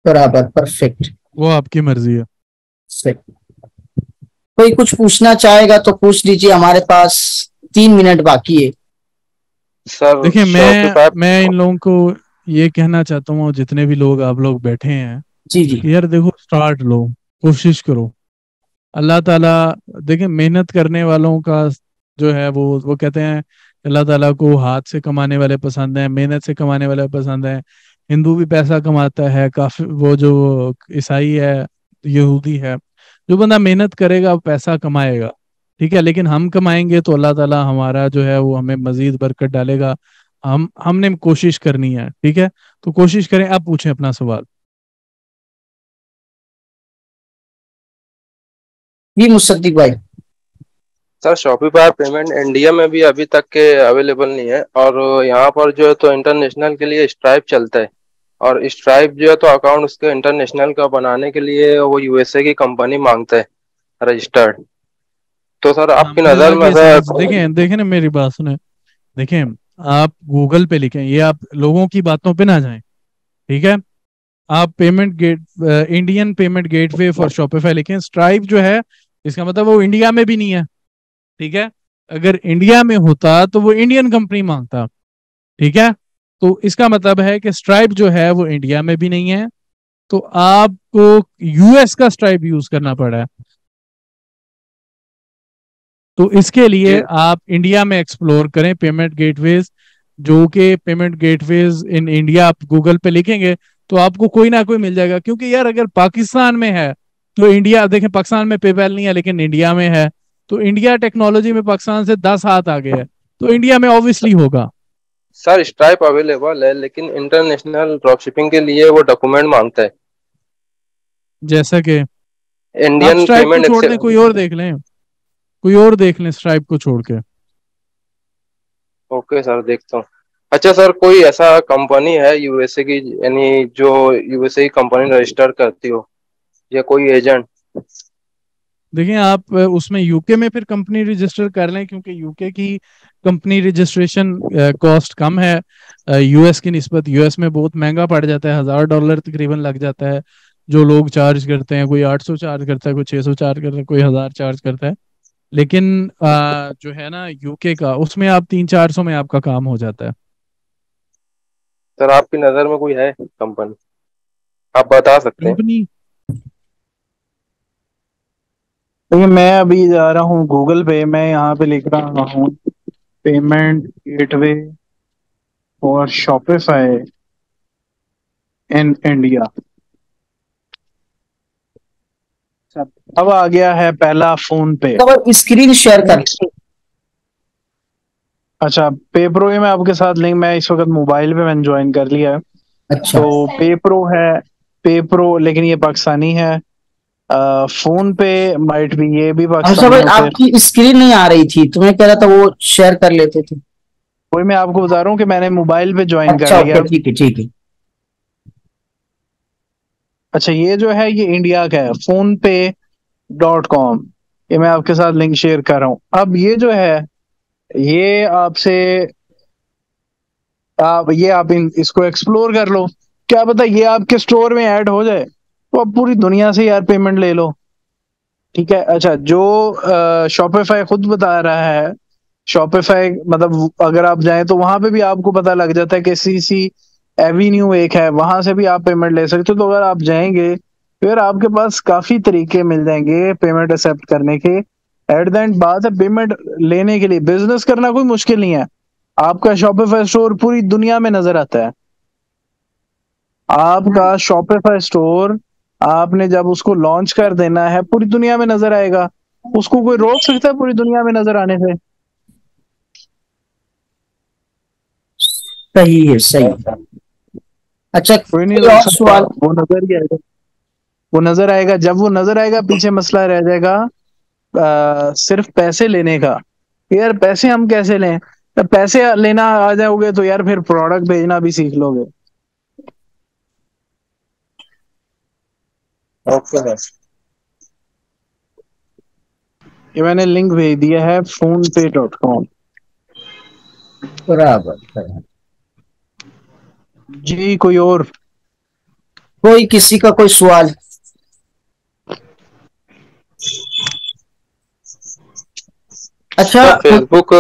Speaker 1: बराबर, परफेक्ट।
Speaker 4: वो आपकी मर्जी है।
Speaker 1: सही। कोई कुछ पूछना चाहेगा तो पूछ लीजिए, हमारे पास 3 मिनट बाकी है।
Speaker 5: सर
Speaker 4: देखिए,
Speaker 5: शॉपिफाई।
Speaker 4: मैं इन लोगों को ये कहना चाहता हूँ, जितने भी लोग आप लोग बैठे हैं,
Speaker 1: जी जी।
Speaker 4: कि यार देखो, स्टार्ट लो, कोशिश करो। अल्लाह ताला, देखिए मेहनत करने वालों का जो है वो कहते हैं अल्लाह ताला को हाथ से कमाने वाले पसंद हैं, मेहनत से कमाने वाले पसंद हैं। हिंदू भी पैसा कमाता है काफी, वो जो ईसाई है, यहूदी है, जो बंदा मेहनत करेगा वो पैसा कमाएगा। ठीक है, लेकिन हम कमाएंगे तो अल्लाह ताला हमारा जो है वो हमें मजीद बरकत डालेगा। हमने कोशिश करनी है। ठीक है, तो कोशिश करें। आप पूछें अपना सवाल।
Speaker 1: जी मुसद्दिक भाई।
Speaker 5: सर शॉपिफाई पेमेंट इंडिया में भी अभी तक के अवेलेबल नहीं है, और यहाँ पर जो है तो इंटरनेशनल के लिए स्ट्राइप चलता है। और स्ट्राइप जो है तो अकाउंट उसके इंटरनेशनल का बनाने के लिए वो यूएसए की कंपनी मांगता है, रजिस्टर्ड। तो सर
Speaker 4: हाँ,
Speaker 5: आपकी
Speaker 4: मैं
Speaker 5: नज़र में
Speaker 4: ये
Speaker 5: सर।
Speaker 4: समझ, देखें देखें ना, मेरी बात सुने। देखें, आप गूगल पे लिखें, ये आप लोगों की बातों पे ना जाएं। ठीक है, आप payment gate, Indian payment gateway for Shopify लिखें। स्ट्राइप जो है, इसका मतलब वो इंडिया में भी नहीं है। ठीक है, अगर इंडिया में होता तो वो इंडियन कंपनी मांगता। ठीक है, तो इसका मतलब है कि स्ट्राइप जो है वो इंडिया में भी नहीं है, तो आपको यूएस का स्ट्राइप यूज करना पड़ा है। तो इसके लिए
Speaker 5: जी
Speaker 4: आप इंडिया में एक्सप्लोर करें पेमेंट गेटवेज, जो कि पेमेंट गेटवेज इन इंडिया आप गूगल पे लिखेंगे तो आपको कोई ना कोई मिल जाएगा। क्योंकि यार अगर पाकिस्तान में है तो इंडिया, देखें पाकिस्तान में पेपैल नहीं है लेकिन इंडिया में है, तो इंडिया टेक्नोलॉजी में पाकिस्तान से 10 हाथ आगे है, तो इंडिया में ऑब्वियसली होगा।
Speaker 5: सर, स्ट्राइप अवेलेबल है लेकिन इंटरनेशनल ड्रॉप शिपिंग के लिए वो डॉक्यूमेंट मांगता है,
Speaker 4: जैसा कि आप
Speaker 5: इंडियन
Speaker 4: स्ट्राइप को
Speaker 5: पेमेंट
Speaker 4: छोड़
Speaker 5: एक्से।
Speaker 4: दें, कोई और देख लें, कोई और देख लें स्ट्राइप को छोड़ के।
Speaker 5: ओके सर, देखता हूँ। अच्छा सर, कोई ऐसा कंपनी है यूएसए की, यानी जो यूएसए की कंपनी रजिस्टर करती हो, या कोई एजेंट?
Speaker 4: देखिए, आप उसमें यूके में फिर कंपनी रजिस्टर कर लें, क्योंकि यूके की कंपनी रजिस्ट्रेशन कॉस्ट कम है यूएस की निस्बत। यूएस में बहुत महंगा पड़ जाता है, $1000 तकरीबन लग जाता है जो लोग चार्ज करते हैं। कोई 800 चार्ज करता है, कोई 600 चार्ज करता है, कोई 1000 चार्ज करता है। लेकिन जो है ना यूके का, उसमें आप 300-400 में आपका काम हो जाता है।
Speaker 5: सर आपकी नज़र में कोई है कंपनी? आप बता सकते हैं।
Speaker 4: कंपनी, देखिए मैं अभी जा रहा हूँ गूगल पे, मैं यहाँ पे लिख रहा हूँ पेमेंट गेटवे और शॉपिफाई इन इंडिया। अब आ गया है पहला फोन पे।
Speaker 1: तो स्क्रीन शेयर कर।
Speaker 4: अच्छा, पे प्रो ही मैं आपके साथ लिंक, मैं इस वक्त मोबाइल पे मैंने ज्वाइन कर लिया है।
Speaker 1: अच्छा,
Speaker 4: तो पे प्रो है, पे प्रो, लेकिन ये पाकिस्तानी है। फोन पे माइट भी, ये भी
Speaker 1: हमजा
Speaker 4: पाकिस्तानी
Speaker 1: भाई
Speaker 4: होते हैं।
Speaker 1: आपकी स्क्रीन नहीं आ रही थी तो मैं कह रहा था वो शेयर कर लेते थे।
Speaker 4: वही मैं आपको बता रहा हूँ कि मैंने मोबाइल पे ज्वाइन कर
Speaker 1: अच्छा
Speaker 4: लिया।
Speaker 1: ओके, ठीक है ठीक है।
Speaker 4: अच्छा, ये जो है ये इंडिया का है, फोन पे .com। ये मैं आपके साथ लिंक शेयर कर रहा हूँ। अब ये जो है, ये आपसे, आप इसको एक्सप्लोर कर लो। क्या पता ये आपके स्टोर में ऐड हो जाए तो आप पूरी दुनिया से यार पेमेंट ले लो। ठीक है। अच्छा, जो शॉपिफाई खुद बता रहा है, शॉपिफाई मतलब अगर आप जाएं तो वहां पे भी आपको पता लग जाता है कि सीसी एवेन्यू एक है, वहां से भी आप पेमेंट ले सकते हो। तो अगर आप जाएंगे फिर आपके पास काफी तरीके मिल जाएंगे पेमेंट एक्सेप्ट करने के। एट द एंड बात है पेमेंट लेने के लिए, बिजनेस करना कोई मुश्किल नहीं है। आपका शॉपिफाई स्टोर पूरी दुनिया में नजर आता है। आपका शॉपिफाई स्टोर आपने जब उसको लॉन्च कर देना है पूरी दुनिया में नजर आएगा। उसको कोई रोक सकता है पूरी दुनिया में नजर आने से?
Speaker 1: सही है, सही। अच्छा,
Speaker 4: कोई नहीं
Speaker 1: कोई
Speaker 4: रोक
Speaker 1: और
Speaker 4: सकता,
Speaker 1: सवाल?
Speaker 4: वो नजर ही आएगा। वो नजर आएगा, जब वो नजर आएगा पीछे मसला रह जाएगा सिर्फ पैसे लेने का। यार पैसे हम कैसे लें? जब पैसे लेना आ जाओगे तो यार फिर प्रोडक्ट भेजना भी सीख लोगे।
Speaker 5: Okay sir.
Speaker 4: ये मैंने लिंक भेज दिया है fonePay.com।
Speaker 1: बराबर बराबर।
Speaker 4: जी, कोई और?
Speaker 1: कोई किसी का कोई सवाल? अच्छा।
Speaker 5: सर फेसबुक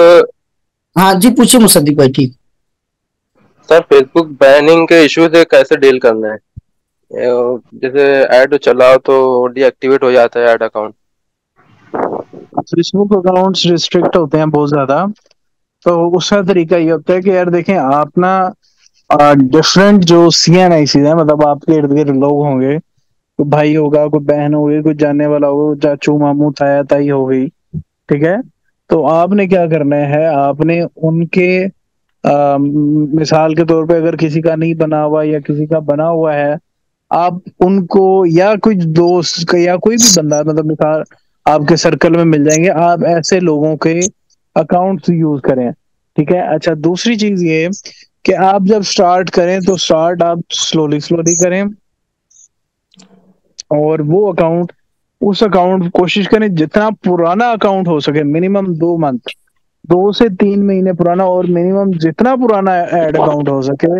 Speaker 1: हाँ जी, पूछिए मुसद्दिक भाई। ठीक।
Speaker 5: सर फेसबुक बैनिंग के इशू से कैसे डील करना है? जैसे ऐड चलाओ तो डीएक्टिवेट हो जाता है add account.
Speaker 4: Facebook accounts restrict होते हैं बहुत ज्यादा। तो उसका तरीका ये होता है कि यार देखें आप ना, डिफरेंट जो CNIC है, मतलब आपके इर्द गिर्द लोग होंगे, कोई भाई होगा, कोई बहन होगी, कोई जानने वाला होगा, चाचू मामू ताया ताई हो गई। ठीक है। तो आपने क्या करना है, आपने उनके मिसाल के तौर पे अगर किसी का नहीं बना हुआ या किसी का बना हुआ है, आप उनको, या कुछ दोस्त या कोई भी बंदा, मतलब मिसाल आपके सर्कल में मिल जाएंगे, आप ऐसे लोगों के अकाउंट्स यूज करें। ठीक है। अच्छा, दूसरी चीज ये कि आप जब स्टार्ट करें तो स्टार्ट आप स्लोली स्लोली करें। और वो अकाउंट, उस अकाउंट कोशिश करें जितना पुराना अकाउंट हो सके, मिनिमम 2 मंथ, 2 से 3 महीने पुराना, और मिनिमम जितना पुराना एड अकाउंट हो सके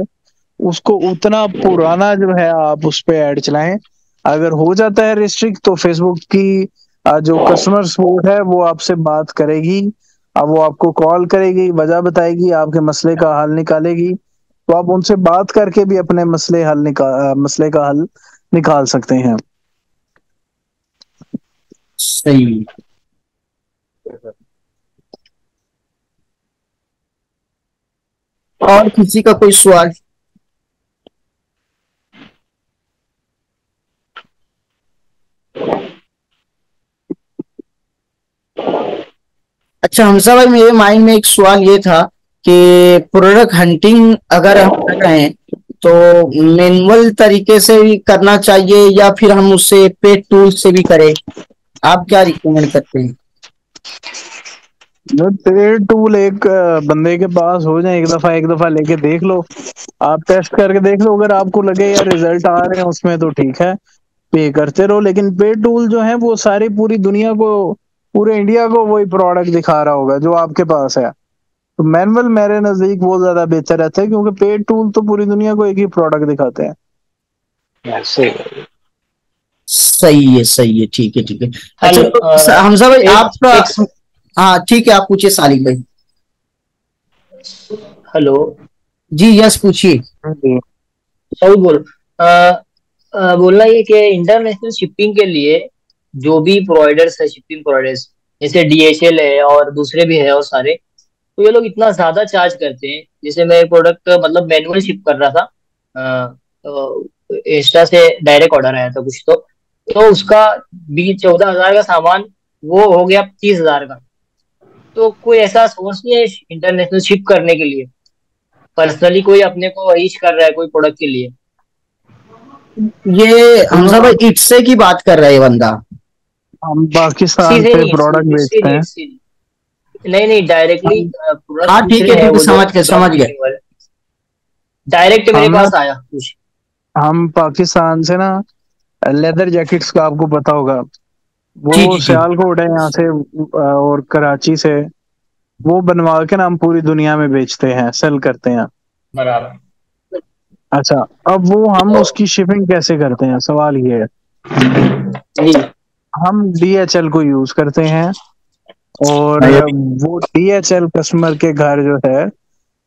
Speaker 4: उसको उतना पुराना जो है आप उस पे ऐड चलाएं। अगर हो जाता है रिस्ट्रिक्ट तो फेसबुक की जो कस्टमर सपोर्ट है वो आपसे बात करेगी। अब वो आपको कॉल करेगी, वजह बताएगी, आपके मसले का हल निकालेगी। तो आप उनसे बात करके भी अपने मसले का हल निकाल सकते हैं।
Speaker 1: सही। और किसी का कोई सवाल? अच्छा हमजा भाई, मेरे माइंड में एक सवाल ये था कि प्रोडक्ट हंटिंग अगर हम कर रहे हैं तो मैनुअल तरीके से भी करना चाहिए या फिर हम उससे पेड टूल से भी करें? आप क्या रिकमेंड करते हैं?
Speaker 4: पेड टूल एक बंदे के पास हो जाए, एक दफा लेके देख लो, आप टेस्ट करके देख लो। अगर आपको लगे यार रिजल्ट आ रहे हैं उसमें तो ठीक है, पे करते रहो। लेकिन पेड टूल जो है वो सारी पूरी दुनिया को, पूरे इंडिया को वही प्रोडक्ट दिखा रहा होगा जो आपके पास है। तो मैनुअल मेरे नजदीक वो ज्यादा बेहतर रहता है, क्योंकि पेड टूल तो पूरी दुनिया को एक ही प्रोडक्ट दिखाते हैं।
Speaker 5: ऐसे।
Speaker 1: सही है, सही है, ठीक है ठीक है। अच्छा
Speaker 2: हेलो,
Speaker 1: तो हमजा भाई
Speaker 2: एक
Speaker 1: आपका,
Speaker 2: एक
Speaker 1: हाँ ठीक है, आप पूछिए सालिक भाई।
Speaker 2: हेलो।
Speaker 1: जी यस, पूछिए।
Speaker 2: सही बोल।
Speaker 6: बोलना ये कि इंटरनेशनल शिपिंग के लिए जो भी प्रोवाइडर्स है, शिपिंग प्रोवाइडर्स जैसे DHL है और दूसरे भी है और सारे, तो ये लोग इतना ज्यादा चार्ज करते हैं। जैसे मैं एक प्रोडक्ट मतलब मैनुअल शिप कर रहा था, इंस्टा से डायरेक्ट ऑर्डर आया था कुछ, तो उसका 14,000 का सामान वो हो गया 30,000 का। तो कोई ऐसा सोर्स नहीं है इंटरनेशनल शिप करने के लिए, पर्सनली कोई अपने को रीच कर रहा है कोई प्रोडक्ट के लिए?
Speaker 1: ये हमजा भाई इट्से की बात कर रहे हैं बंदा।
Speaker 4: हम पाकिस्तान
Speaker 6: सीधे
Speaker 4: से
Speaker 6: नहीं,
Speaker 4: प्रोडक्ट
Speaker 6: सीधे
Speaker 4: बेचते
Speaker 6: नहीं,
Speaker 4: हैं।
Speaker 6: नहीं नहीं, डायरेक्टली
Speaker 4: हम
Speaker 1: हाँ
Speaker 6: प्रोडक्ट
Speaker 1: ठीक
Speaker 6: दूसरे
Speaker 1: है
Speaker 6: हैं
Speaker 1: ठीक है,
Speaker 6: वो जो
Speaker 1: समझ गए
Speaker 6: ड्रॉप
Speaker 1: समझ गए।
Speaker 6: शिपिंग वाले, डायरेक्ट मेरे
Speaker 4: हम ना
Speaker 6: पास आया कुछ।
Speaker 4: हम पाकिस्तान से ना लेदर जैकेट्स का आपको पता होगा,
Speaker 1: जी
Speaker 4: वो
Speaker 1: जी जी।
Speaker 4: सियालकोट है यहाँ से और कराची से, वो बनवा के ना हम पूरी दुनिया में बेचते हैं, सेल करते हैं।
Speaker 6: बराबर।
Speaker 4: अच्छा, अब वो हम
Speaker 6: तो
Speaker 4: उसकी शिपिंग कैसे करते हैं, सवाल ये है।
Speaker 6: जी
Speaker 4: हम DHL को यूज करते हैं, और वो DHL कस्टमर के घर जो है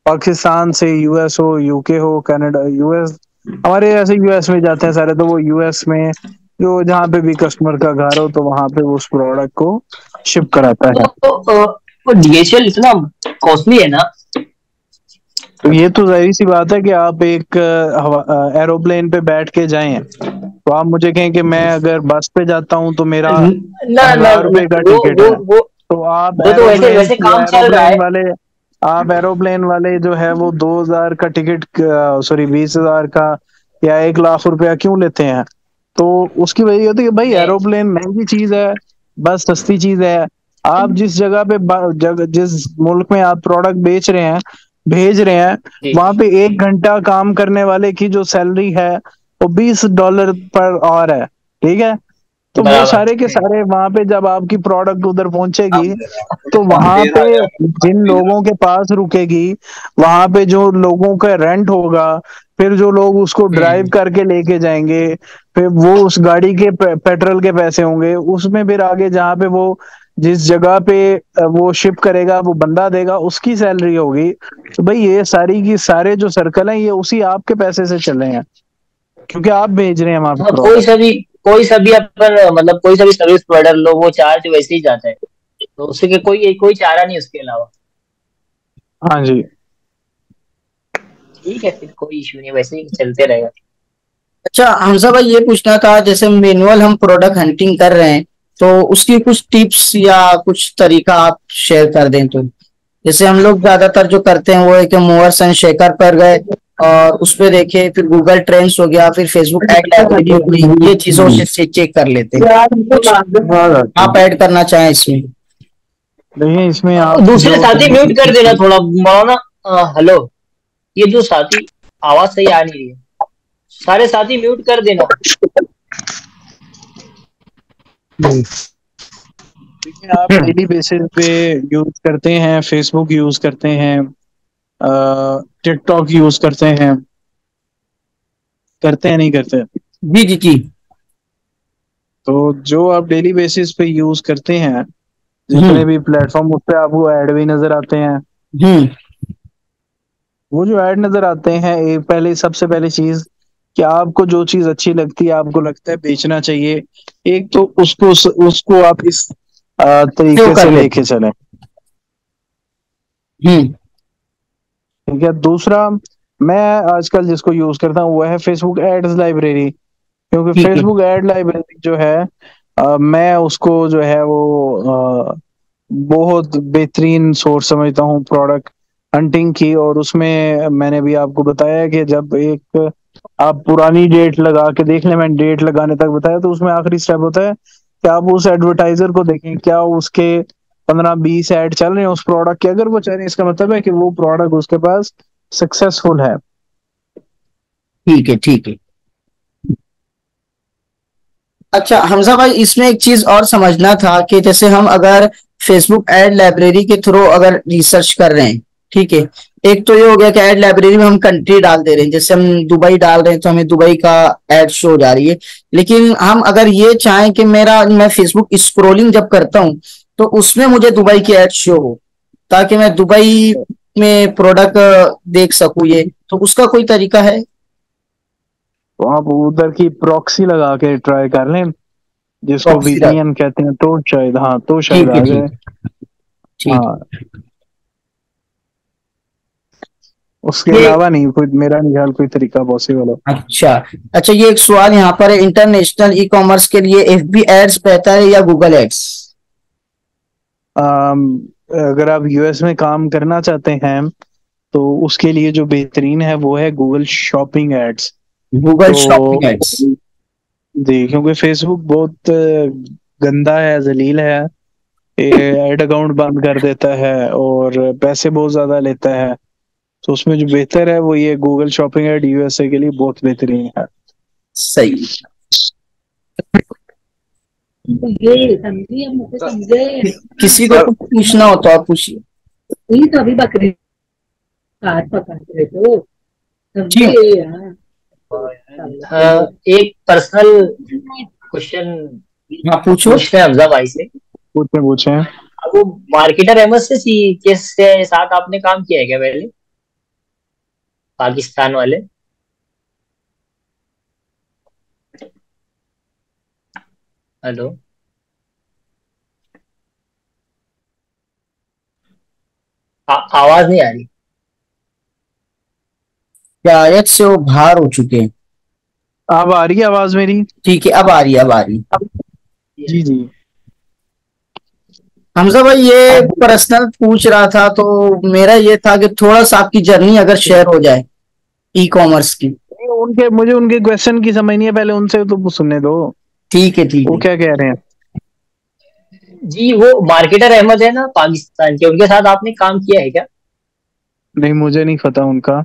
Speaker 4: पाकिस्तान से, US हो, UK हो, कनाडा, US, हमारे ऐसे US में जाते हैं सारे, तो वो US में जो जहाँ पे भी कस्टमर का घर हो तो वहां पे उस प्रोडक्ट को शिप कराता है।
Speaker 6: वो DHL इतना कॉस्टली है ना?
Speaker 4: तो ये तो जाहिर सी बात है कि आप एक एरोप्लेन पे बैठ के जाएं, तो आप मुझे कहें कि मैं अगर बस पे जाता हूँ तो मेरा
Speaker 6: ना ना,
Speaker 4: 1,000 रुपए का
Speaker 6: वो
Speaker 4: टिकट
Speaker 6: वो
Speaker 4: है,
Speaker 6: वो
Speaker 4: तो आप
Speaker 6: वो तो वैसे
Speaker 4: एरोप्लेन
Speaker 6: वैसे काम चल रहा
Speaker 4: एरोप्लेन
Speaker 6: है।
Speaker 4: वाले आप एरोप्लेन वाले जो है वो 2,000 का टिकट, सॉरी 20,000 का या 1 लाख रुपया क्यों लेते हैं? तो उसकी वजह ये होती है कि भाई
Speaker 6: नहीं
Speaker 4: एरोप्लेन महंगी चीज है, बस सस्ती चीज है। आप जिस जगह पे जिस मुल्क में आप प्रोडक्ट बेच रहे हैं, भेज रहे हैं,
Speaker 6: जी,
Speaker 4: वहां पे 1 घंटा काम करने वाले की जो सैलरी है वो $20 पर आवर है, ठीक है? तो वो
Speaker 6: बराबर।
Speaker 4: सारे के सारे वहां पे जब आपकी प्रोडक्ट उधर पहुंचेगी तो वहां पे जिन लोगों के पास रुकेगी, वहां पे जो लोगों का रेंट होगा, फिर जो लोग उसको ड्राइव करके लेके जाएंगे, फिर वो उस गाड़ी के पेट्रोल के पैसे होंगे, उसमें फिर आगे जहाँ पे वो जिस जगह पे वो शिप करेगा वो बंदा देगा, उसकी सैलरी होगी। तो भाई ये सारी की सारे जो सर्कल हैं ये उसी आपके पैसे से चल रहे हैं, क्योंकि आप भेज रहे हैं वहां पे
Speaker 6: हाँ,
Speaker 4: प्रोडक्ट।
Speaker 6: कोई सा भी अपन मतलब कोई सा भी सर्विस प्रोवाइडर लो, वो चार्ज वैसे ही जाता है, तो उसके कोई कोई चारा नहीं उसके अलावा।
Speaker 4: हाँ जी।
Speaker 6: ठीक है, फिर कोई इशू नहीं, वैसे ही चलते रहेगा।
Speaker 1: अच्छा हमजा भाई ये पूछना था, जैसे मैनुअल हम प्रोडक्ट हंटिंग कर रहे हैं तो उसकी कुछ टिप्स या कुछ तरीका आप शेयर कर दें तो। जैसे हम लोग ज्यादातर जो करते हैं वो है कि मूवर्स एंड शेकर पर गए और उस पे देखे, फिर गूगल ट्रेंड्स हो गया, फिर फेसबुक एड लाइब्रेरी हो गई, ये चीजों से चेक कर लेते हैं। कुछ आप ऐड करना चाहें इसमें?
Speaker 4: देखिए इसमें आप
Speaker 6: दूसरे
Speaker 4: जो
Speaker 6: साथी म्यूट कर देना
Speaker 4: तरीके
Speaker 6: थोड़ा, मौलाना। हेलो, ये जो साथी आवाज सही आ नहीं रही है, सारे साथी म्यूट कर देना।
Speaker 4: देखिए आप डेली बेसिस पे यूज करते हैं, फेसबुक यूज करते हैं, टिकटॉक यूज करते हैं नहीं करते?
Speaker 1: जी जी जी।
Speaker 4: तो जो आप डेली बेसिस पे यूज करते हैं, जितने
Speaker 1: हम्म
Speaker 4: भी प्लेटफॉर्म उस पे आपको ऐड भी नजर आते हैं,
Speaker 1: हम्म।
Speaker 4: वो जो ऐड नजर आते हैं, एक पहले सबसे पहली चीज कि आपको जो चीज अच्छी लगती है, आपको लगता है बेचना चाहिए, एक तो उसको आप इस
Speaker 1: सेव
Speaker 4: तरीके
Speaker 1: कर
Speaker 4: से
Speaker 1: लेते
Speaker 4: लेके
Speaker 1: हैं।
Speaker 4: चलें,
Speaker 1: हम्म।
Speaker 4: ठीक है? दूसरा, मैं आजकल जिसको यूज करता हूँ वो है फेसबुक एड्स लाइब्रेरी, क्योंकि
Speaker 1: ठीक है।
Speaker 4: फेसबुक एड लाइब्रेरी जो है मैं उसको जो है वो बहुत बेहतरीन सोर्स समझता हूँ प्रोडक्ट हंटिंग की। और उसमें मैंने भी आपको बताया कि जब एक आप पुरानी डेट लगा के देख लें, मैंने डेट लगाने तक बताया, तो उसमें आखिरी स्टेप होता है कि आप उस एडवर्टाइजर को देखें, क्या उसके 15-20 ऐड चल रहे हैं उस प्रोडक्ट के, अगर वो चल रहे हैं इसका मतलब है कि वो प्रोडक्ट उसके पास सक्सेसफुल है।
Speaker 1: ठीक है ठीक है। अच्छा हमजा भाई इसमें एक चीज और समझना था कि जैसे हम अगर फेसबुक एड लाइब्रेरी के थ्रू अगर रिसर्च कर रहे हैं, ठीक है, एक तो ये हो गया कि एड लाइब्रेरी में हम कंट्री डाल दे रहे हैं, जैसे हम दुबई डाल रहे हैं तो हमें दुबई का एड शो हो जा रही है। लेकिन हम अगर ये चाहें कि मैं फेसबुक स्क्रोलिंग जब करता हूँ तो उसमें मुझे दुबई की एड शो हो, ताकि मैं दुबई में प्रोडक्ट देख सकूं, ये तो उसका कोई तरीका है?
Speaker 4: तो आप उधर की प्रॉक्सी लगा के ट्राई कर लें, जिसको
Speaker 1: प्रॉक्सी लगा,
Speaker 4: वीपीएन कहते हैं, तो शायद, हाँ तो शायद
Speaker 1: ठीक है
Speaker 4: आ
Speaker 1: ठीक
Speaker 4: जाए।
Speaker 1: है ठीक
Speaker 4: हाँ, उसके
Speaker 1: है। ये
Speaker 4: अलावा नहीं कोई, मेरा नहीं ख्याल कोई तरीका पॉसिबल हो।
Speaker 1: अच्छा, अच्छा ये एक सवाल यहाँ पर है, इंटरनेशनल ई कॉमर्स के लिए एफबी एड्स बेहतर है या गूगल एड्स?
Speaker 4: अम, अगर आप यूएस में काम करना चाहते हैं तो उसके लिए जो बेहतरीन है वो है गूगल शॉपिंग एड्स।
Speaker 1: गूगल
Speaker 4: तो
Speaker 1: शॉपिंग एड्स।
Speaker 4: जी, क्योंकि फेसबुक बहुत गंदा है, जलील है, एड अकाउंट बंद कर देता है और पैसे बहुत ज्यादा लेता है। तो उसमें जो बेहतर है वो ये गूगल शॉपिंग एड यूएसए के लिए बहुत बेहतरीन है।
Speaker 1: सही।
Speaker 2: समझे समझी, हम मुझे
Speaker 5: सर
Speaker 2: समझे।
Speaker 1: किसी को
Speaker 5: सर
Speaker 1: कुछ पूछना हो तो आप पूछिए।
Speaker 2: वही तो अभी बकरी काट पकाते तो
Speaker 1: जी
Speaker 2: समझे यार।
Speaker 6: एक पर्सनल क्वेश्चन
Speaker 1: हाँ पूछो।
Speaker 6: पूछते हैं हमजा भाई से।
Speaker 4: पूछे पूछे।
Speaker 6: अब वो मार्केटर अहमद से के साथ आपने काम किया है क्या पहले, पाकिस्तान वाले? हेलो? आवाज नहीं आ रही।
Speaker 1: शायद से वो बाहर हो चुके हैं।
Speaker 4: अब आ रही है आवाज मेरी?
Speaker 1: ठीक है, अब आ रही है, अब आ रही है।
Speaker 4: जी जी।
Speaker 1: हमजा भाई ये पर्सनल पूछ रहा था, तो मेरा ये था कि थोड़ा सा आपकी जर्नी अगर शेयर हो जाए ई कॉमर्स की।
Speaker 4: नहीं, उनके मुझे उनके क्वेश्चन की समझ नहीं है, पहले उनसे तो सुनने दो,
Speaker 1: ठीक है ठीक
Speaker 4: वो
Speaker 1: है।
Speaker 4: क्या कह रहे हैं।
Speaker 6: जी, वो मार्केटर अहमद है ना पाकिस्तान के, उनके साथ आपने काम किया है क्या?
Speaker 4: नहीं, मुझे नहीं पता उनका।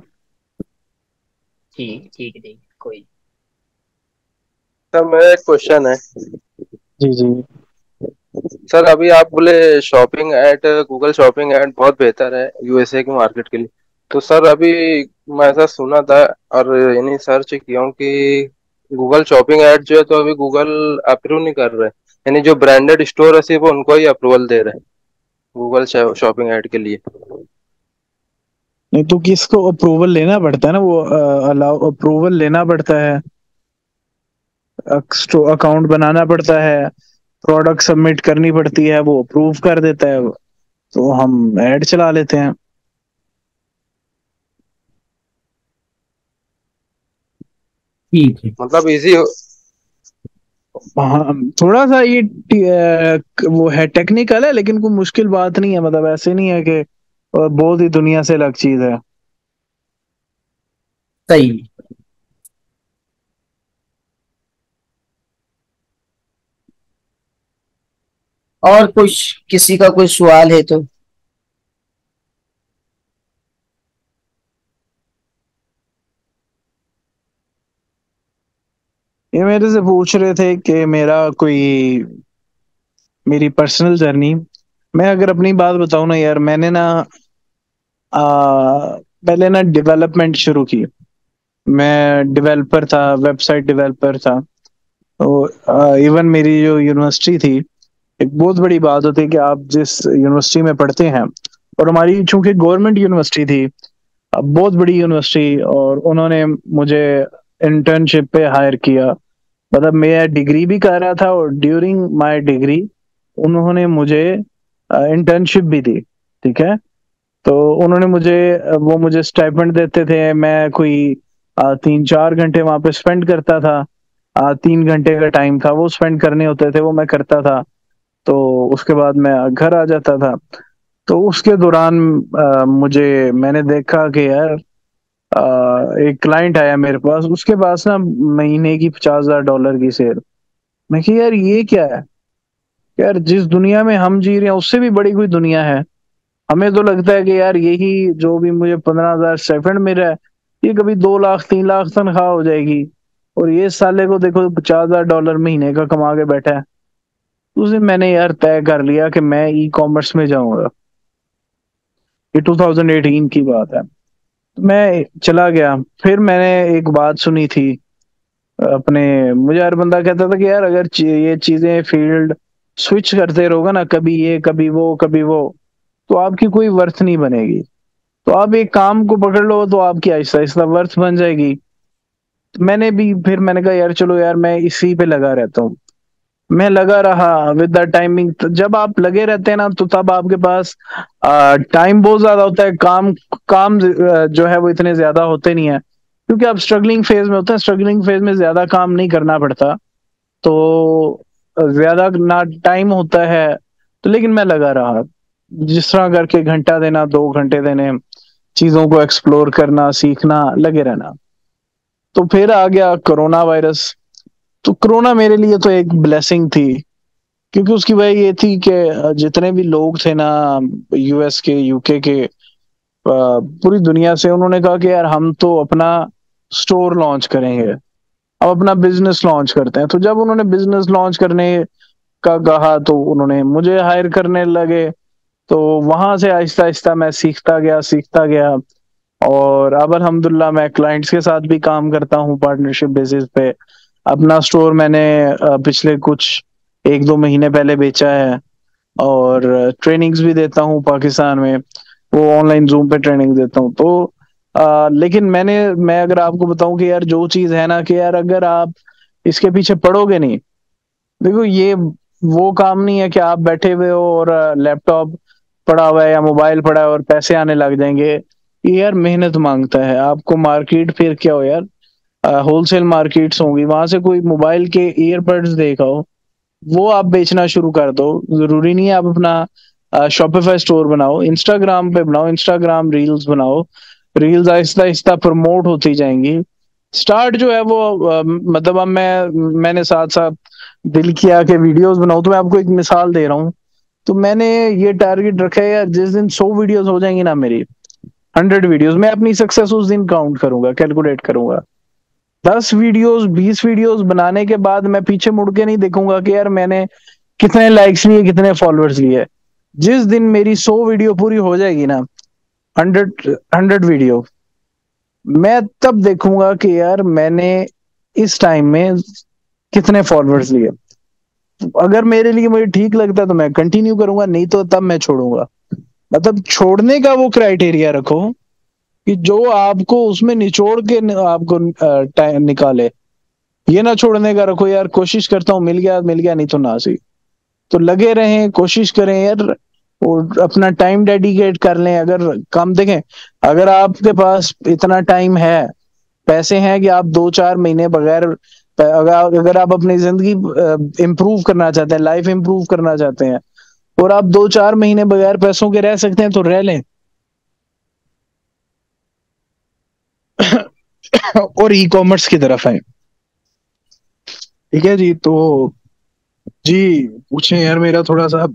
Speaker 6: ठीक ठीक है, ठीक है, कोई।
Speaker 5: सर मेरा एक क्वेश्चन है।
Speaker 4: जी जी।
Speaker 5: सर अभी आप बोले shopping add, Google shopping add बहुत बेहतर है यूएसए की मार्केट के लिए। तो सर अभी मैं ऐसा सुना था और यानी सर्च किया हूँ कि गूगल शॉपिंग ऐड जो है तो अभी गूगल अप्रूव नहीं कर रहे, यानी जो ब्रांडेड स्टोर है सिर्फ उनको ही अप्रूवल दे रहे हैं गूगल शॉपिंग ऐड के लिए।
Speaker 4: नहीं तो किसको अप्रूवल लेना पड़ता है ना, वो अलाउ अप्रूवल लेना पड़ता है, अकाउंट बनाना पड़ता है, प्रोडक्ट सबमिट करनी पड़ती है, वो अप्रूव कर देता है, तो हम ऐड चला लेते हैं।
Speaker 1: ठीक है।
Speaker 5: मतलब इजी।
Speaker 4: हाँ, थोड़ा सा ये वो है, टेक्निकल है, लेकिन कोई मुश्किल बात नहीं है, मतलब ऐसे नहीं है कि बहुत ही दुनिया से अलग चीज है।
Speaker 1: सही। और कुछ किसी का कोई सवाल है तो?
Speaker 4: ये मेरे से पूछ रहे थे कि मेरी पर्सनल जर्नी, मैं अगर अपनी बात बताऊं ना यार, मैंने ना पहले ना डेवलपमेंट शुरू की। मैं डेवलपर था, वेबसाइट डेवलपर था। तो इवन मेरी जो यूनिवर्सिटी थी, एक बहुत बड़ी बात होती है कि आप जिस यूनिवर्सिटी में पढ़ते हैं, और हमारी चूंकि गवर्नमेंट यूनिवर्सिटी थी, अब बहुत बड़ी यूनिवर्सिटी, और उन्होंने मुझे इंटर्नशिप पे हायर किया। मतलब मैं डिग्री भी कर रहा था और ड्यूरिंग माय डिग्री उन्होंने मुझे इंटर्नशिप भी दी। ठीक है। तो उन्होंने वो मुझे स्टाइपेंड देते थे, मैं कोई 3-4 घंटे वहां पे स्पेंड करता था। 3 घंटे का टाइम था, वो स्पेंड करने होते थे, वो मैं करता था। तो उसके बाद मैं घर आ जाता था। तो उसके दौरान मैंने देखा कि यार एक क्लाइंट आया मेरे पास, उसके पास ना महीने की $50,000 की सेल। मैं कि यार ये क्या है, यार जिस दुनिया में हम जी रहे हैं उससे भी बड़ी कोई दुनिया है। हमें तो लगता है कि यार यही जो भी मुझे 15,000 स्टाइपेंड मिल रहा है, ये कभी 2 लाख 3 लाख तनख्वाह हो जाएगी, और ये साले को देखो $50,000 महीने का कमा के बैठा है। उस दिन मैंने यार तय कर लिया कि मैं ई कॉमर्स में जाऊंगा। ये 2018 की बात है। तो मैं चला गया। फिर मैंने एक बात सुनी थी अपने, मुझे हर बंदा कहता था कि यार अगर ये चीजें फील्ड स्विच करते रहोगे ना, कभी ये कभी वो कभी वो, तो आपकी कोई वर्थ नहीं बनेगी। तो आप एक काम को पकड़ लो तो आपकी आहिस्ता आहिस्ता वर्थ बन जाएगी। मैंने भी फिर मैंने कहा यार चलो यार मैं इसी पे लगा रहता हूँ। मैं लगा रहा विद द टाइमिंग। जब आप लगे रहते हैं ना तो तब आपके पास टाइम बहुत ज्यादा होता है। काम काम जो है वो इतने ज्यादा होते नहीं है, क्योंकि आप स्ट्रगलिंग फेज में होते हैं। स्ट्रगलिंग फेज में ज्यादा काम नहीं करना पड़ता, तो ज्यादा ना टाइम होता है। तो लेकिन मैं लगा रहा, जिस तरह करके घंटा देना, 2 घंटे देने, चीजों को एक्सप्लोर करना, सीखना, लगे रहना। तो फिर आ गया कोरोना वायरस। तो कोरोना मेरे लिए तो एक ब्लेसिंग थी, क्योंकि उसकी वजह ये थी कि जितने भी लोग थे ना, यूएस के, यूके के, पूरी दुनिया से, उन्होंने कहा कि यार हम तो अपना स्टोर लॉन्च करेंगे, अब अपना बिजनेस लॉन्च करते हैं। तो जब उन्होंने बिजनेस लॉन्च करने का कहा तो उन्होंने मुझे हायर करने लगे। तो वहां से आहिस्ता आहिस्ता मैं सीखता गया। और अब अल्हम्दुलिल्लाह मैं क्लाइंट्स के साथ भी काम करता हूँ पार्टनरशिप बेसिस पे। अपना स्टोर मैंने पिछले कुछ 1-2 महीने पहले बेचा है। और ट्रेनिंग्स भी देता हूँ पाकिस्तान में, वो ऑनलाइन जूम पे ट्रेनिंग देता हूँ। तो लेकिन मैं अगर आपको बताऊं कि यार जो चीज है ना, कि यार अगर आप इसके पीछे पड़ोगे नहीं, देखो ये वो काम नहीं है कि आप बैठे हुए हो और लैपटॉप पड़ा हुआ है या मोबाइल पड़ा है और पैसे आने लग जाएंगे। ये यार मेहनत मांगता है। आपको मार्केट, फिर क्या हो यार, होलसेल मार्केट्स होंगी, वहां से कोई मोबाइल के ईयरबड्स देखा हो, वो आप बेचना शुरू कर दो। जरूरी नहीं है आप अपना शॉपिफाई स्टोर बनाओ, इंस्टाग्राम पे बनाओ, इंस्टाग्राम रील्स बनाओ। रील्स आहिस्ता आहिस्ता प्रमोट होती जाएंगी। स्टार्ट जो है वो मतलब अब मैंने साथ साथ दिल किया कि वीडियोस बनाऊं। तो मैं आपको एक मिसाल दे रहा हूँ। तो मैंने ये टारगेट रखा है यार, जिस दिन 100 वीडियोस हो जाएंगी ना मेरी, 100 वीडियोस, मैं अपनी सक्सेस उस दिन काउंट करूंगा, कैलकुलेट करूंगा। 10 वीडियोस, 20 वीडियोस बनाने के बाद मैं पीछे मुड़ के नहीं देखूंगा कि यार मैंने कितने लाइक्स लिए, कितने फॉलोअर्स लिए। जिस दिन मेरी 100 वीडियो पूरी हो जाएगी ना, 100 वीडियो, मैं तब देखूंगा कि यार मैंने इस टाइम में कितने फॉलोअर्स लिए। अगर मेरे लिए मुझे ठीक लगता है तो मैं कंटिन्यू करूंगा, नहीं तो तब मैं छोड़ूंगा। मतलब छोड़ने का वो क्राइटेरिया रखो कि जो आपको उसमें निचोड़ के आपको टाइम निकाले। ये ना छोड़ने का रखो यार, कोशिश करता हूँ, मिल गया, नहीं तो ना सही। तो लगे रहें, कोशिश करें यार, और अपना टाइम डेडिकेट कर लें। अगर काम देखें, अगर आपके पास इतना टाइम है, पैसे हैं कि आप 2-4 महीने बगैर, अगर आप अपनी जिंदगी इंप्रूव करना चाहते हैं, लाइफ इंप्रूव करना चाहते हैं, और आप 2-4 महीने बगैर पैसों के रह सकते हैं, तो रह लें। और ई कॉमर्स की तरफ है। ठीक है जी। तो जी पूछें यार, मेरा थोड़ा सा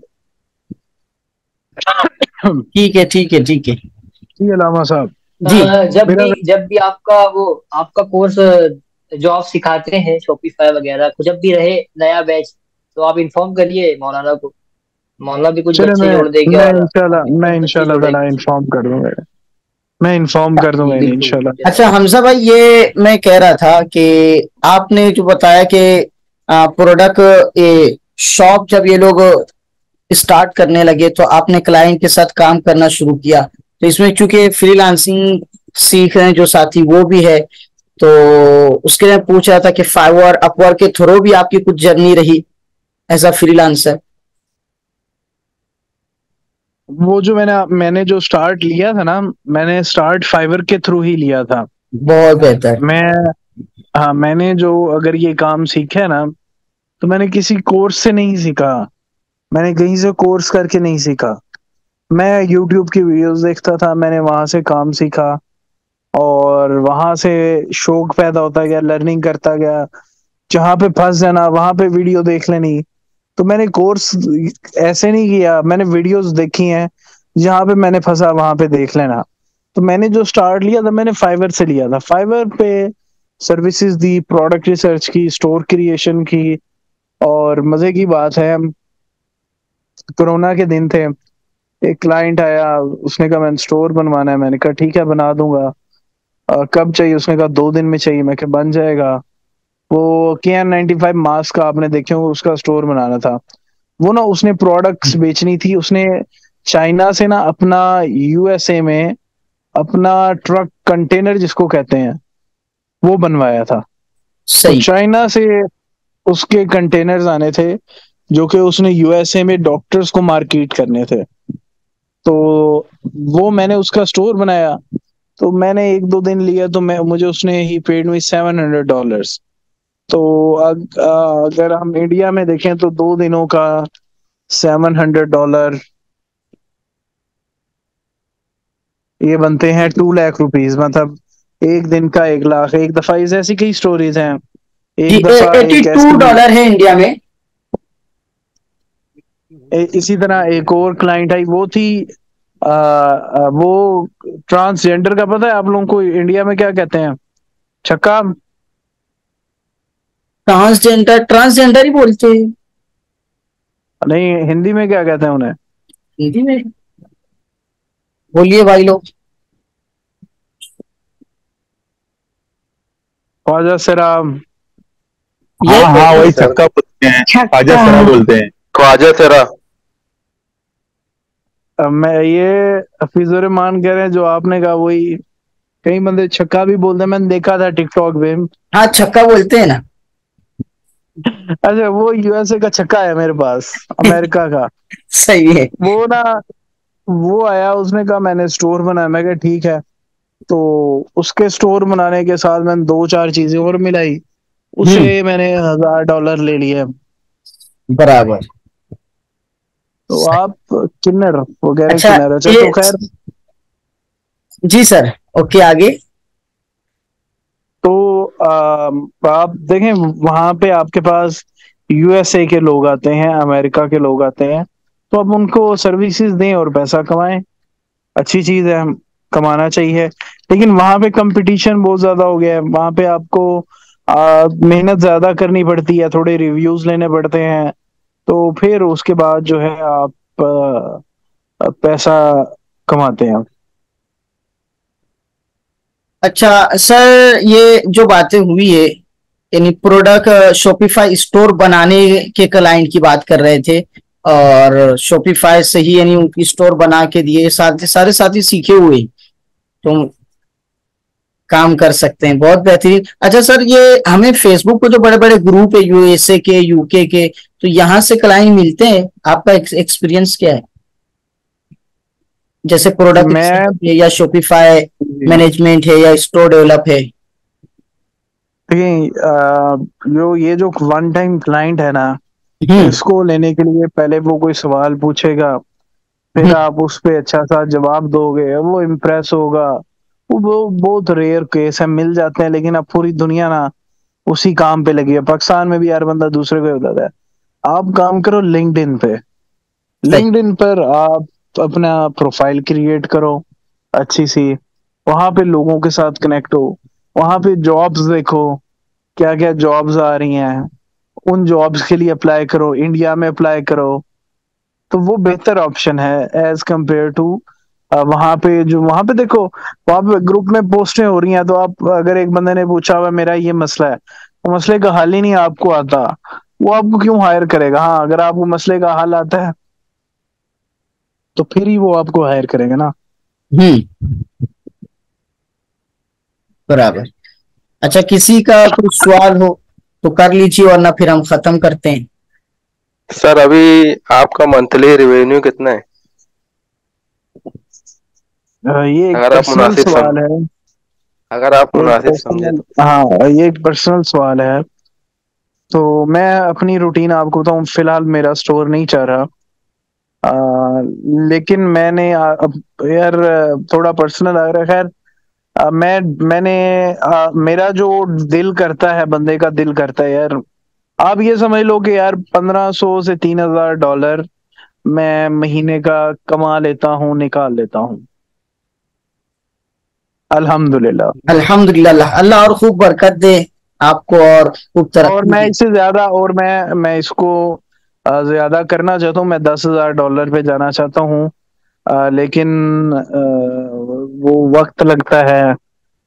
Speaker 1: ठीक है, ठीक है, ठीक है
Speaker 4: जी अलामा साहब।
Speaker 1: जी।
Speaker 4: मेरा
Speaker 6: जब भी आपका कोर्स जो आप सिखाते हैं शॉपिफाई वगैरह को, जब भी रहे नया बैच, तो आप इन्फॉर्म करिए मौलाना को। मौलाना भी कुछ
Speaker 4: चले,
Speaker 6: बच्चे जोड़ देगा और हम
Speaker 4: मैं
Speaker 6: कुछ बच्चे
Speaker 4: इंशाल्लाह ताला
Speaker 6: जोड़ेंगे।
Speaker 4: इन्फॉर्म कर दूंगा। मैं इन्फॉर्म कर दूंगा
Speaker 6: जी
Speaker 4: इन्हें
Speaker 6: बिल्कुल
Speaker 4: इंशाल्लाह।
Speaker 6: बिल्कुल
Speaker 1: अच्छा
Speaker 6: जजाक।
Speaker 1: हमजा भाई, ये मैं कह रहा था कि आपने जो बताया कि प्रोडक्ट ये शॉप जब ये लोग स्टार्ट करने लगे तो आपने क्लाइंट के साथ काम करना शुरू किया। तो इसमें चूंकि फ्रीलांसिंग सीख रहे हैं जो साथी, वो भी है, तो उसके लिए पूछ रहा था कि फाइवर, अपवर्क के थ्रू भी आपकी कुछ जर्नी रही एज अ फ्रीलांसर?
Speaker 4: वो जो मैंने जो स्टार्ट लिया था ना, मैंने स्टार्ट फाइवर के थ्रू ही लिया था।
Speaker 1: बहुत बेहतर।
Speaker 4: मैं हाँ, मैंने जो अगर ये काम सीखा है ना, तो मैंने किसी कोर्स से नहीं सीखा। मैंने कहीं से कोर्स करके नहीं सीखा। मैं यूट्यूब की वीडियोस देखता था, मैंने वहां से काम सीखा, और वहां से शौक पैदा होता गया, लर्निंग करता गया। जहां पे फंस जाना वहां पे वीडियो देख लेनी। तो मैंने कोर्स ऐसे नहीं किया, मैंने वीडियोस देखी हैं, जहां पे मैंने फंसा वहां पे देख लेना। तो मैंने जो स्टार्ट लिया था, मैंने फाइवर से लिया था। फाइवर पे सर्विसेज दी, प्रोडक्ट रिसर्च की, स्टोर क्रिएशन की। और मजे की बात है, कोरोना के दिन थे, एक क्लाइंट आया, उसने कहा मैंने स्टोर बनवाना है। मैंने कहा ठीक है, बना दूंगा। कब चाहिए? उसने कहा 2 दिन में चाहिए। मैं कहा बन जाएगा। वो KN95 मास्क का आपने देखे होंगे, उसका स्टोर बनाना था। वो ना उसने प्रोडक्ट्स बेचनी थी। उसने चाइना से ना अपना USA में अपना ट्रक कंटेनर जिसको कहते हैं, वो बनवाया था।
Speaker 1: सही।
Speaker 4: चाइना से उसके कंटेनर्स आने थे जो कि उसने यूएसए में डॉक्टर्स को मार्केट करने थे। तो वो मैंने उसका स्टोर बनाया, तो मैंने 1-2 दिन लिया, तो मुझे उसने ही पेड मी $700। तो अगर हम इंडिया में देखें तो 2 दिनों का $700 ये बनते हैं 2 लाख रुपीज। मतलब एक दिन का 1 लाख। एक दफा ऐसी कई स्टोरीज हैं।
Speaker 1: जी,
Speaker 4: एक दफा एक ऐसी
Speaker 1: $82 है इंडिया में।
Speaker 4: इसी तरह एक और क्लाइंट आई, वो थी वो ट्रांसजेंडर का। पता है आप लोगों को इंडिया में क्या कहते हैं? छक्का?
Speaker 1: ट्रांसजेंडर, ट्रांसजेंडर ही बोलते हैं
Speaker 4: नहीं, हिंदी में क्या कहते हैं उन्हें?
Speaker 1: हिंदी में। बोलिए भाई लोग।
Speaker 4: ख्वाजा सराम।
Speaker 1: ये
Speaker 7: हाँ हाँ, वही छक्का बोलते हैं, ख्वाजा सरा बोलते हैं।
Speaker 5: ख्वाजा तेरा।
Speaker 4: मैं ये हफीजुर रहमान कह रहे हैं, जो आपने कहा वही। कई बंदे छक्का भी बोलते हैं, मैंने देखा था टिकटॉक पे।
Speaker 1: हाँ, छक्का बोलते हैं ना।
Speaker 4: अच्छा, वो यूएसए का छक्का है मेरे पास, अमेरिका का।
Speaker 1: सही है।
Speaker 4: वो ना, वो आया, उसने कहा मैंने स्टोर बनाया। मैं कहा ठीक है। तो उसके स्टोर बनाने के साथ मैंने 2-4 चीजें और मिलाई, उसे मैंने $1000 ले लिया।
Speaker 1: बराबर।
Speaker 4: तो आप किन्नर, वो कह रहे हैं
Speaker 1: अच्छा,
Speaker 4: किन्नर। अच्छा,
Speaker 1: ये
Speaker 4: तो खैर,
Speaker 1: जी सर, ओके आगे।
Speaker 4: तो आप देखें वहां पे आपके पास यूएसए के लोग आते हैं, अमेरिका के लोग आते हैं, तो आप उनको सर्विसेज दें और पैसा कमाएं। अच्छी चीज है, कमाना चाहिए। लेकिन वहां पे कंपटीशन बहुत ज्यादा हो गया है। वहां पे आपको मेहनत ज्यादा करनी पड़ती है, थोड़े रिव्यूज लेने पड़ते हैं, तो फिर उसके बाद जो है आप पैसा कमाते हैं।
Speaker 1: अच्छा सर, ये जो बातें हुई है, यानी प्रोडक्ट शॉपिफाई स्टोर बनाने के क्लाइंट की बात कर रहे थे, और शॉपिफाई से ही यानी उनकी स्टोर बना के दिए। सारे साथी सीखे हुए ही तुम काम कर सकते हैं, बहुत बेहतरीन। अच्छा सर, ये हमें फेसबुक पे जो बड़े बड़े ग्रुप है यूएसए के, यूके के, तो यहाँ से क्लाइंट मिलते हैं? आपका एक्सपीरियंस क्या है? जैसे प्रोडक्ट
Speaker 4: मैं
Speaker 1: है या शॉपिफाई मैनेजमेंट है या स्टोर डेवलप है?
Speaker 4: देखिए, जो वन टाइम क्लाइंट है ना, इसको लेने के लिए पहले वो कोई सवाल पूछेगा, फिर आप उस पे अच्छा सा जवाब दोगे, वो इम्प्रेस होगा। वो बहुत रेयर केस है, मिल जाते हैं, लेकिन अब पूरी दुनिया ना उसी काम पे लगी है। पाकिस्तान में भी हर बंदा दूसरे को बताता है। आप काम करो लिंक्डइन पे। लिंक्डइन पर आप अपना प्रोफाइल क्रिएट करो अच्छी सी, वहां पे लोगों के साथ कनेक्ट हो, वहां पे जॉब्स देखो, क्या क्या जॉब्स आ रही हैं, उन जॉब्स के लिए अप्लाई करो, इंडिया में अप्लाई करो। तो वो बेहतर ऑप्शन है एज कंपेयर टू वहां पे देखो, वहां पे ग्रुप में पोस्टें हो रही हैं, तो आप अगर एक बंदे ने पूछा हुआ मेरा ये मसला है, तो मसले का हल ही नहीं आपको आता, वो आपको क्यों हायर करेगा? हाँ, अगर आपको मसले का हल आता है तो फिर ही वो आपको हायर करेगा ना।
Speaker 1: बराबर। अच्छा, किसी का कुछ सवाल हो तो कर लीजिए, वरना फिर हम खत्म करते हैं।
Speaker 5: सर अभी आपका मंथली रेवेन्यू कितना है?
Speaker 4: ये एक
Speaker 5: अगर आप
Speaker 4: पर्सनल
Speaker 5: मुनासिब
Speaker 4: सवाल है।
Speaker 5: अगर आप मुनासिब समझे तो।
Speaker 4: हाँ, ये एक पर्सनल सवाल है। तो मैं अपनी रूटीन आपको बताऊं, फिलहाल मेरा स्टोर नहीं चल रहा। लेकिन मैंने अब यार, थोड़ा पर्सनल लग रहा है। खैर, मैंने मेरा जो दिल करता है, बंदे का दिल करता है यार, आप ये समझ लो कि यार $1500 से $3000 मैं महीने का कमा लेता हूँ, निकाल लेता हूँ। अल्हम्दुलिल्लाह।
Speaker 1: अल्हम्दुलिल्लाह, अल्लाह और खूब बरकत दे आपको, और खूब
Speaker 4: और
Speaker 1: तरक्की
Speaker 4: मैं
Speaker 1: दे।
Speaker 4: इससे ज्यादा, और मैं इसको ज्यादा करना चाहता हूँ। मैं $10,000 पे जाना चाहता हूँ। लेकिन वो वक्त लगता है।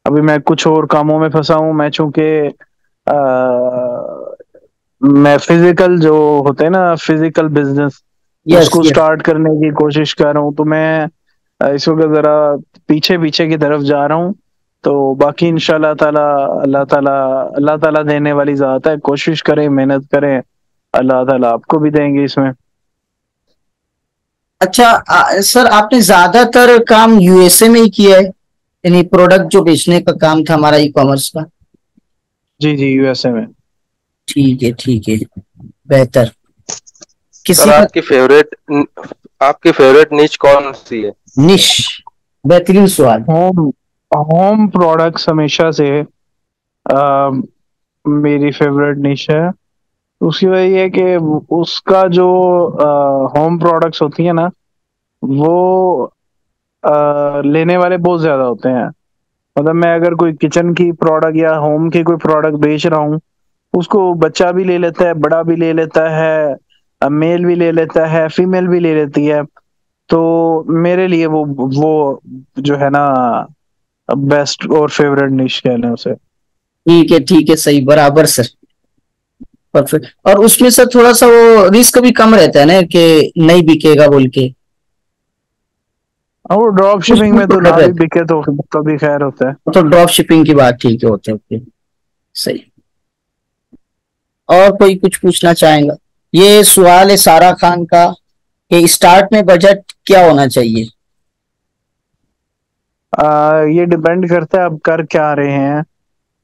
Speaker 4: अभी मैं कुछ और कामों में फंसा हूँ। मैं चूंकि मैं फिजिकल जो होते हैं ना, फिजिकल बिजनेस,
Speaker 1: यस
Speaker 4: उसको
Speaker 1: यस।
Speaker 4: स्टार्ट करने की कोशिश कर रहा हूँ। तो मैं इस वक्त जरा पीछे पीछे की तरफ जा रहा हूँ। तो बाकी इंशाल्लाह ताला अल्लाह ताला देने वाली ज़ात है। कोशिश करें, मेहनत करें, अल्लाह ताला आपको भी देंगे इसमें।
Speaker 1: अच्छा सर, आपने ज्यादातर काम यूएसए में ही किया है, यानी प्रोडक्ट जो बेचने का काम था हमारा ई कॉमर्स का?
Speaker 4: जी जी, यूएसए में।
Speaker 1: ठीक है, ठीक है, बेहतर। किसी
Speaker 5: सर
Speaker 1: का
Speaker 5: आपकी फेवरेट निच कौन सी है?
Speaker 1: निश, बेहतरीन सवाल।
Speaker 4: होम होम प्रोडक्ट्स हमेशा से मेरी फेवरेट निश है। उसकी वजह ये है कि उसका जो होम प्रोडक्ट्स होती है ना, वो लेने वाले बहुत ज्यादा होते हैं। मतलब मैं अगर कोई किचन की प्रोडक्ट या होम की कोई प्रोडक्ट बेच रहा हूँ, उसको बच्चा भी ले लेता है, बड़ा भी ले लेता है, मेल भी ले लेता है, फीमेल भी ले लेती है। तो मेरे लिए वो जो है ना, बेस्ट और फेवरेट निश कह लें उसे।
Speaker 1: ठीक है, सही, बराबर सर, परफेक्ट। और उसमें सर थोड़ा सा वो रिस्क भी कम रहता है ना कि नहीं बिकेगा बोल के।
Speaker 4: और ड्रॉप शिपिंग में तो
Speaker 1: उसमें
Speaker 4: ना भी बिके तो भी खैर होता है।
Speaker 1: तो ड्रॉप शिपिंग की बात ठीक है, होते होते सही। और कोई कुछ पूछना चाहेगा? ये सवाल है सारा खान का कि स्टार्ट में बजट क्या होना चाहिए?
Speaker 4: ये डिपेंड करता है आप कर क्या रहे हैं,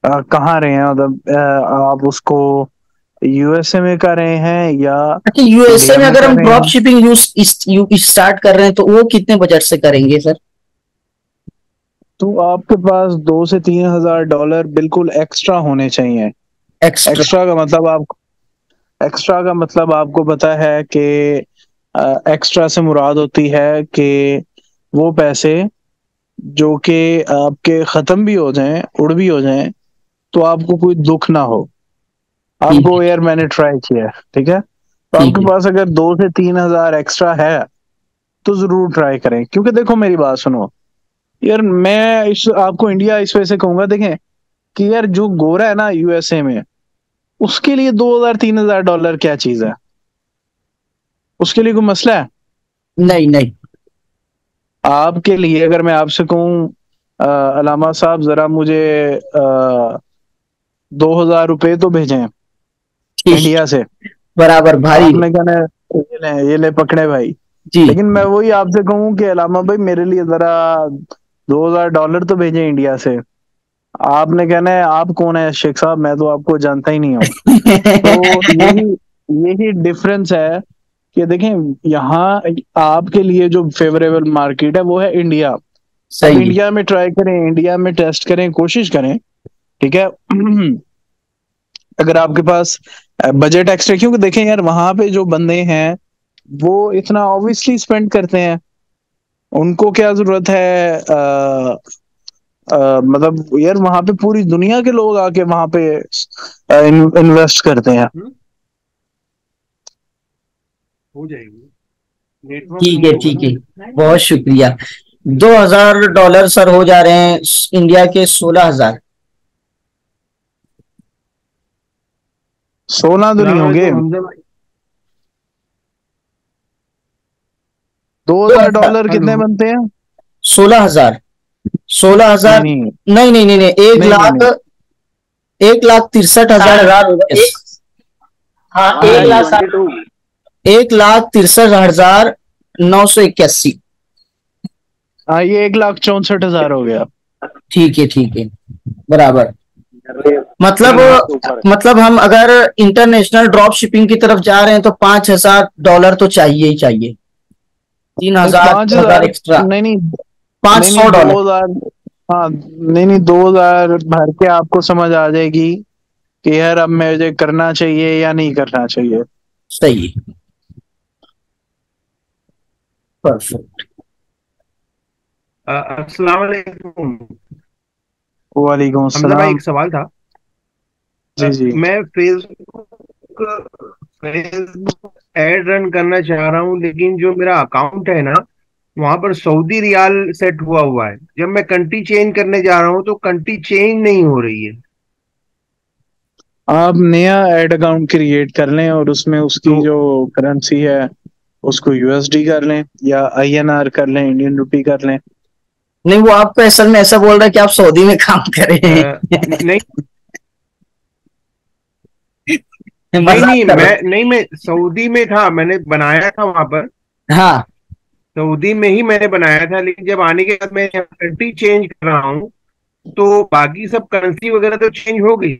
Speaker 4: कहाँ रहे हैं। मतलब आप उसको यूएसए में कर रहे हैं या
Speaker 1: अच्छा, यूएसए में अगर हम
Speaker 4: कर रहे
Speaker 1: ड्रॉप
Speaker 4: हैं।
Speaker 1: शिपिंग स्टार्ट कर रहे हैं तो वो कितने बजट से करेंगे सर?
Speaker 4: तो आपके पास $2,000 से $3,000 बिल्कुल एक्स्ट्रा होने चाहिए।
Speaker 1: एक्स्ट्रा?
Speaker 4: एक्स्ट्रा का मतलब आपको पता है कि एक्स्ट्रा से मुराद होती है कि वो पैसे जो कि आपके खत्म भी हो जाएं, उड़ भी हो जाएं, तो आपको कोई दुख ना हो।
Speaker 1: ठीक
Speaker 4: आपको
Speaker 1: है,
Speaker 4: यार मैंने ट्राई किया है, ठीक है। तो
Speaker 1: ठीक
Speaker 4: आपके
Speaker 1: है।
Speaker 4: पास अगर 2 से 3 हजार एक्स्ट्रा है तो जरूर ट्राई करें। क्योंकि देखो मेरी बात सुनो यार, मैं इस आपको इंडिया इस वजह से कहूंगा, देखें कि यार जो गोरा है ना यूएसए में, उसके लिए $2,000 3,000 क्या चीज है? उसके लिए कोई मसला है?
Speaker 1: नहीं, नहीं।
Speaker 4: आपके लिए अगर मैं आपसे कहूँ अलामा साहब जरा मुझे 2,000 रुपए तो भेजें
Speaker 1: ठीक,
Speaker 4: इंडिया से,
Speaker 1: बराबर भारी।
Speaker 4: आपने कहना है ये ले पकड़े भाई।
Speaker 1: जी।
Speaker 4: लेकिन मैं वही आपसे कहूँ कि अलामा भाई मेरे लिए जरा $2,000 तो भेजें इंडिया से, आपने कहना है आप कौन है शेख साहब, मैं तो आपको जानता ही नहीं हूँ। तो यही यही डिफरेंस है कि देखें यहाँ आपके लिए जो फेवरेबल मार्केट है वो है इंडिया। अब
Speaker 1: सही है।
Speaker 4: इंडिया में ट्राई करें, इंडिया में टेस्ट करें, कोशिश करें, ठीक है। अगर आपके पास बजट एक्स्ट्रा, क्योंकि देखें यार वहां पे जो बंदे हैं वो इतना ऑब्वियसली स्पेंड करते हैं, उनको क्या जरूरत है मतलब यार वहां पे पूरी दुनिया के लोग आके वहां पे इन्वेस्ट करते हैं।
Speaker 3: हो जाएगी।
Speaker 1: ठीक है, ठीक है, बहुत शुक्रिया। $2,000 सर हो जा रहे हैं इंडिया के 16,000।
Speaker 4: 16 तो नहीं होंगे, $2,000 कितने बनते हैं?
Speaker 1: 16,000। 16,000?
Speaker 4: नहीं नहीं
Speaker 1: नहीं, नहीं, नहीं, नहीं, एक
Speaker 4: नहीं
Speaker 1: लाख
Speaker 4: नहीं
Speaker 1: 1,63,000 होगा।
Speaker 6: हाँ, 1,60,000।
Speaker 1: 1,63,981।
Speaker 4: हाँ, ये 1,64,000 हो गया।
Speaker 1: ठीक है, ठीक है, बराबर। मतलब हम अगर इंटरनेशनल ड्रॉप शिपिंग की तरफ जा रहे हैं तो $5,000 तो चाहिए ही चाहिए। 3,000 एक्स्ट्रा,
Speaker 4: नहीं नहीं
Speaker 1: $500।
Speaker 4: 2,000। हाँ नहीं नहीं, 2,000 भर के आपको समझ आ जाएगी कि यार अब मुझे करना चाहिए या नहीं करना चाहिए।
Speaker 1: सही है, परफेक्ट।
Speaker 8: अस्सलाम वालेकुम।
Speaker 4: वालेकुम
Speaker 8: हमजा भाई,
Speaker 4: अस्सलाम।
Speaker 8: एक सवाल था।
Speaker 4: जी जी।
Speaker 8: मैं फेसबुक एड रन करना चाह रहा हूँ, लेकिन जो मेरा अकाउंट है ना, वहां पर सऊदी रियाल सेट हुआ है। जब मैं कंट्री चेंज करने जा रहा हूँ तो कंट्री चेंज नहीं हो रही है।
Speaker 4: आप नया एड अकाउंट क्रिएट कर लें और उसमें उसकी
Speaker 8: तो
Speaker 4: जो करेंसी है उसको यूएसडी कर लें या आईएनआर कर लें, इंडियन रुपी कर लें।
Speaker 1: नहीं, वो आपको असल में ऐसा बोल रहा है कि आप सऊदी में काम कर रहे हैं।
Speaker 8: नहीं
Speaker 1: मजाक
Speaker 8: नहीं,
Speaker 1: कर रहा
Speaker 8: मैं सऊदी में था, मैंने बनाया था वहां पर,
Speaker 1: हूं। हाँ,
Speaker 8: सऊदी में ही मैंने बनाया था, लेकिन जब आने के बाद मैं कंट्री चेंज कर रहा हूँ तो बाकी सब करेंसी वगैरह तो चेंज हो गई,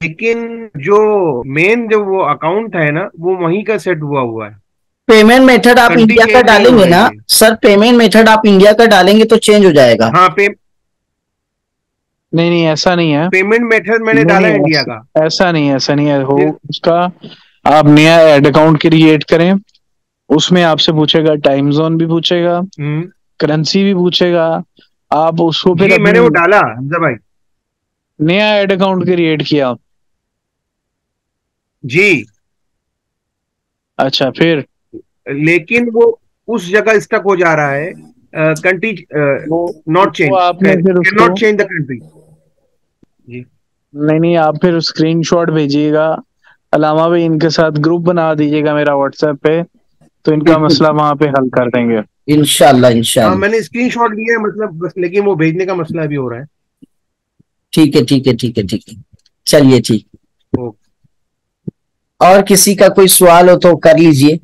Speaker 8: लेकिन जो मेन जो वो अकाउंट है ना वो वहीं का सेट हुआ हुआ है,
Speaker 1: पेमेंट मेथड आप
Speaker 8: कंट्री
Speaker 1: इंडिया का
Speaker 8: चेंज नहीं हो
Speaker 1: डालेंगे
Speaker 8: रही
Speaker 1: ना
Speaker 8: है।
Speaker 1: सर? पेमेंट मेथड आप इंडिया का डालेंगे तो चेंज हो जाएगा।
Speaker 8: हाँ,
Speaker 4: नहीं नहीं, ऐसा नहीं है।
Speaker 8: पेमेंट मेथड मैंने
Speaker 4: नहीं
Speaker 8: डाला
Speaker 4: नहीं,
Speaker 8: इंडिया का।
Speaker 4: ऐसा नहीं, ऐसा नहीं है। हो
Speaker 8: फिर
Speaker 4: उसका, आप नया ऐड अकाउंट क्रिएट करें, उसमें आपसे पूछेगा, टाइम जोन भी पूछेगा, करेंसी भी पूछेगा। आप उसको फिर
Speaker 8: जी
Speaker 4: अपनी
Speaker 8: मैंने वो डाला हमजा भाई।
Speaker 4: नया ऐड अकाउंट क्रिएट किया।
Speaker 8: जी,
Speaker 4: अच्छा, फिर
Speaker 8: लेकिन वो उस जगह स्टक हो जा रहा है, कंट्री
Speaker 4: वो
Speaker 8: नॉट
Speaker 4: वो
Speaker 8: चेंज,
Speaker 4: आपने फिर
Speaker 8: कैन
Speaker 4: उसको,
Speaker 8: नॉट चेंज द कंट्री। जी
Speaker 4: नहीं नहीं, आप फिर स्क्रीनशॉट भेजिएगा, अलामा भाई इनके साथ ग्रुप बना दीजिएगा मेरा व्हाट्सएप पे, तो इनका
Speaker 1: बिल्कुल,
Speaker 4: मसला वहां पे हल कर देंगे।
Speaker 1: इंशाल्लाह
Speaker 8: हाँ,
Speaker 1: इंशाल्लाह।
Speaker 8: मैंने स्क्रीनशॉट लिया है मतलब बस, लेकिन वो भेजने का मसला भी हो रहा है।
Speaker 1: ठीक है ठीक है ठीक है ठीक है, चलिए ठीक।
Speaker 8: ओके।
Speaker 1: और किसी का कोई सवाल हो तो कर लीजिए।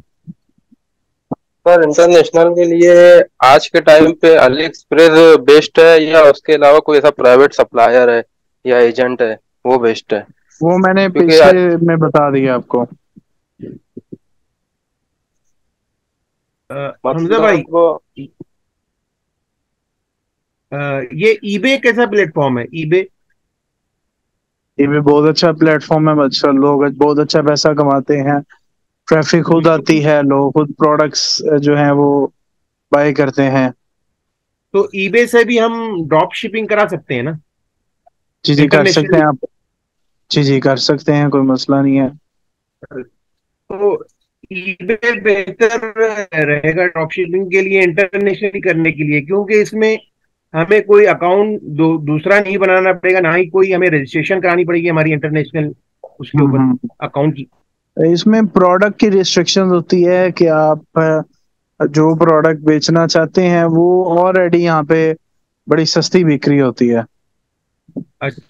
Speaker 5: सर इंटरनेशनल के लिए आज के टाइम पे अली एक्सप्रेस बेस्ट है, या उसके अलावा कोई ऐसा प्राइवेट सप्लायर है या एजेंट है वो बेस्ट है?
Speaker 4: वो मैंने
Speaker 5: क्योंकि
Speaker 4: पिछले में बता दिया आपको।
Speaker 8: हमजा भाई,
Speaker 5: मतलब
Speaker 8: ये ईबे कैसा प्लेटफॉर्म है, ईबे?
Speaker 4: ये भी बहुत अच्छा प्लेटफॉर्म है, अच्छा लोग बहुत अच्छा पैसा कमाते हैं, ट्रैफिक खुद आती है, लोग खुद प्रोडक्ट्स जो हैं वो बाय करते हैं।
Speaker 8: तो ईबे से भी हम ड्रॉप शिपिंग करा सकते हैं ना,
Speaker 4: जी जी, कर सकते
Speaker 8: इंटरनेशनली?
Speaker 4: हैं आप। जी जी, कर सकते हैं, कोई मसला नहीं है।
Speaker 8: तो ईबे बेहतर रहेगा ड्रॉप शिपिंग के लिए, इंटरनेशनली करने के लिए, क्योंकि इसमें हमें कोई अकाउंट दूसरा नहीं बनाना पड़ेगा, ना ही कोई हमें रजिस्ट्रेशन करानी पड़ेगी हमारी इंटरनेशनल उसके ऊपर,
Speaker 4: हम्म।
Speaker 8: अकाउंट की।
Speaker 4: इसमें प्रोडक्ट की रिस्ट्रिक्शन होती है कि आप जो प्रोडक्ट बेचना चाहते हैं वो ऑलरेडी यहाँ पे बड़ी सस्ती बिक्री होती है,
Speaker 8: अच्छा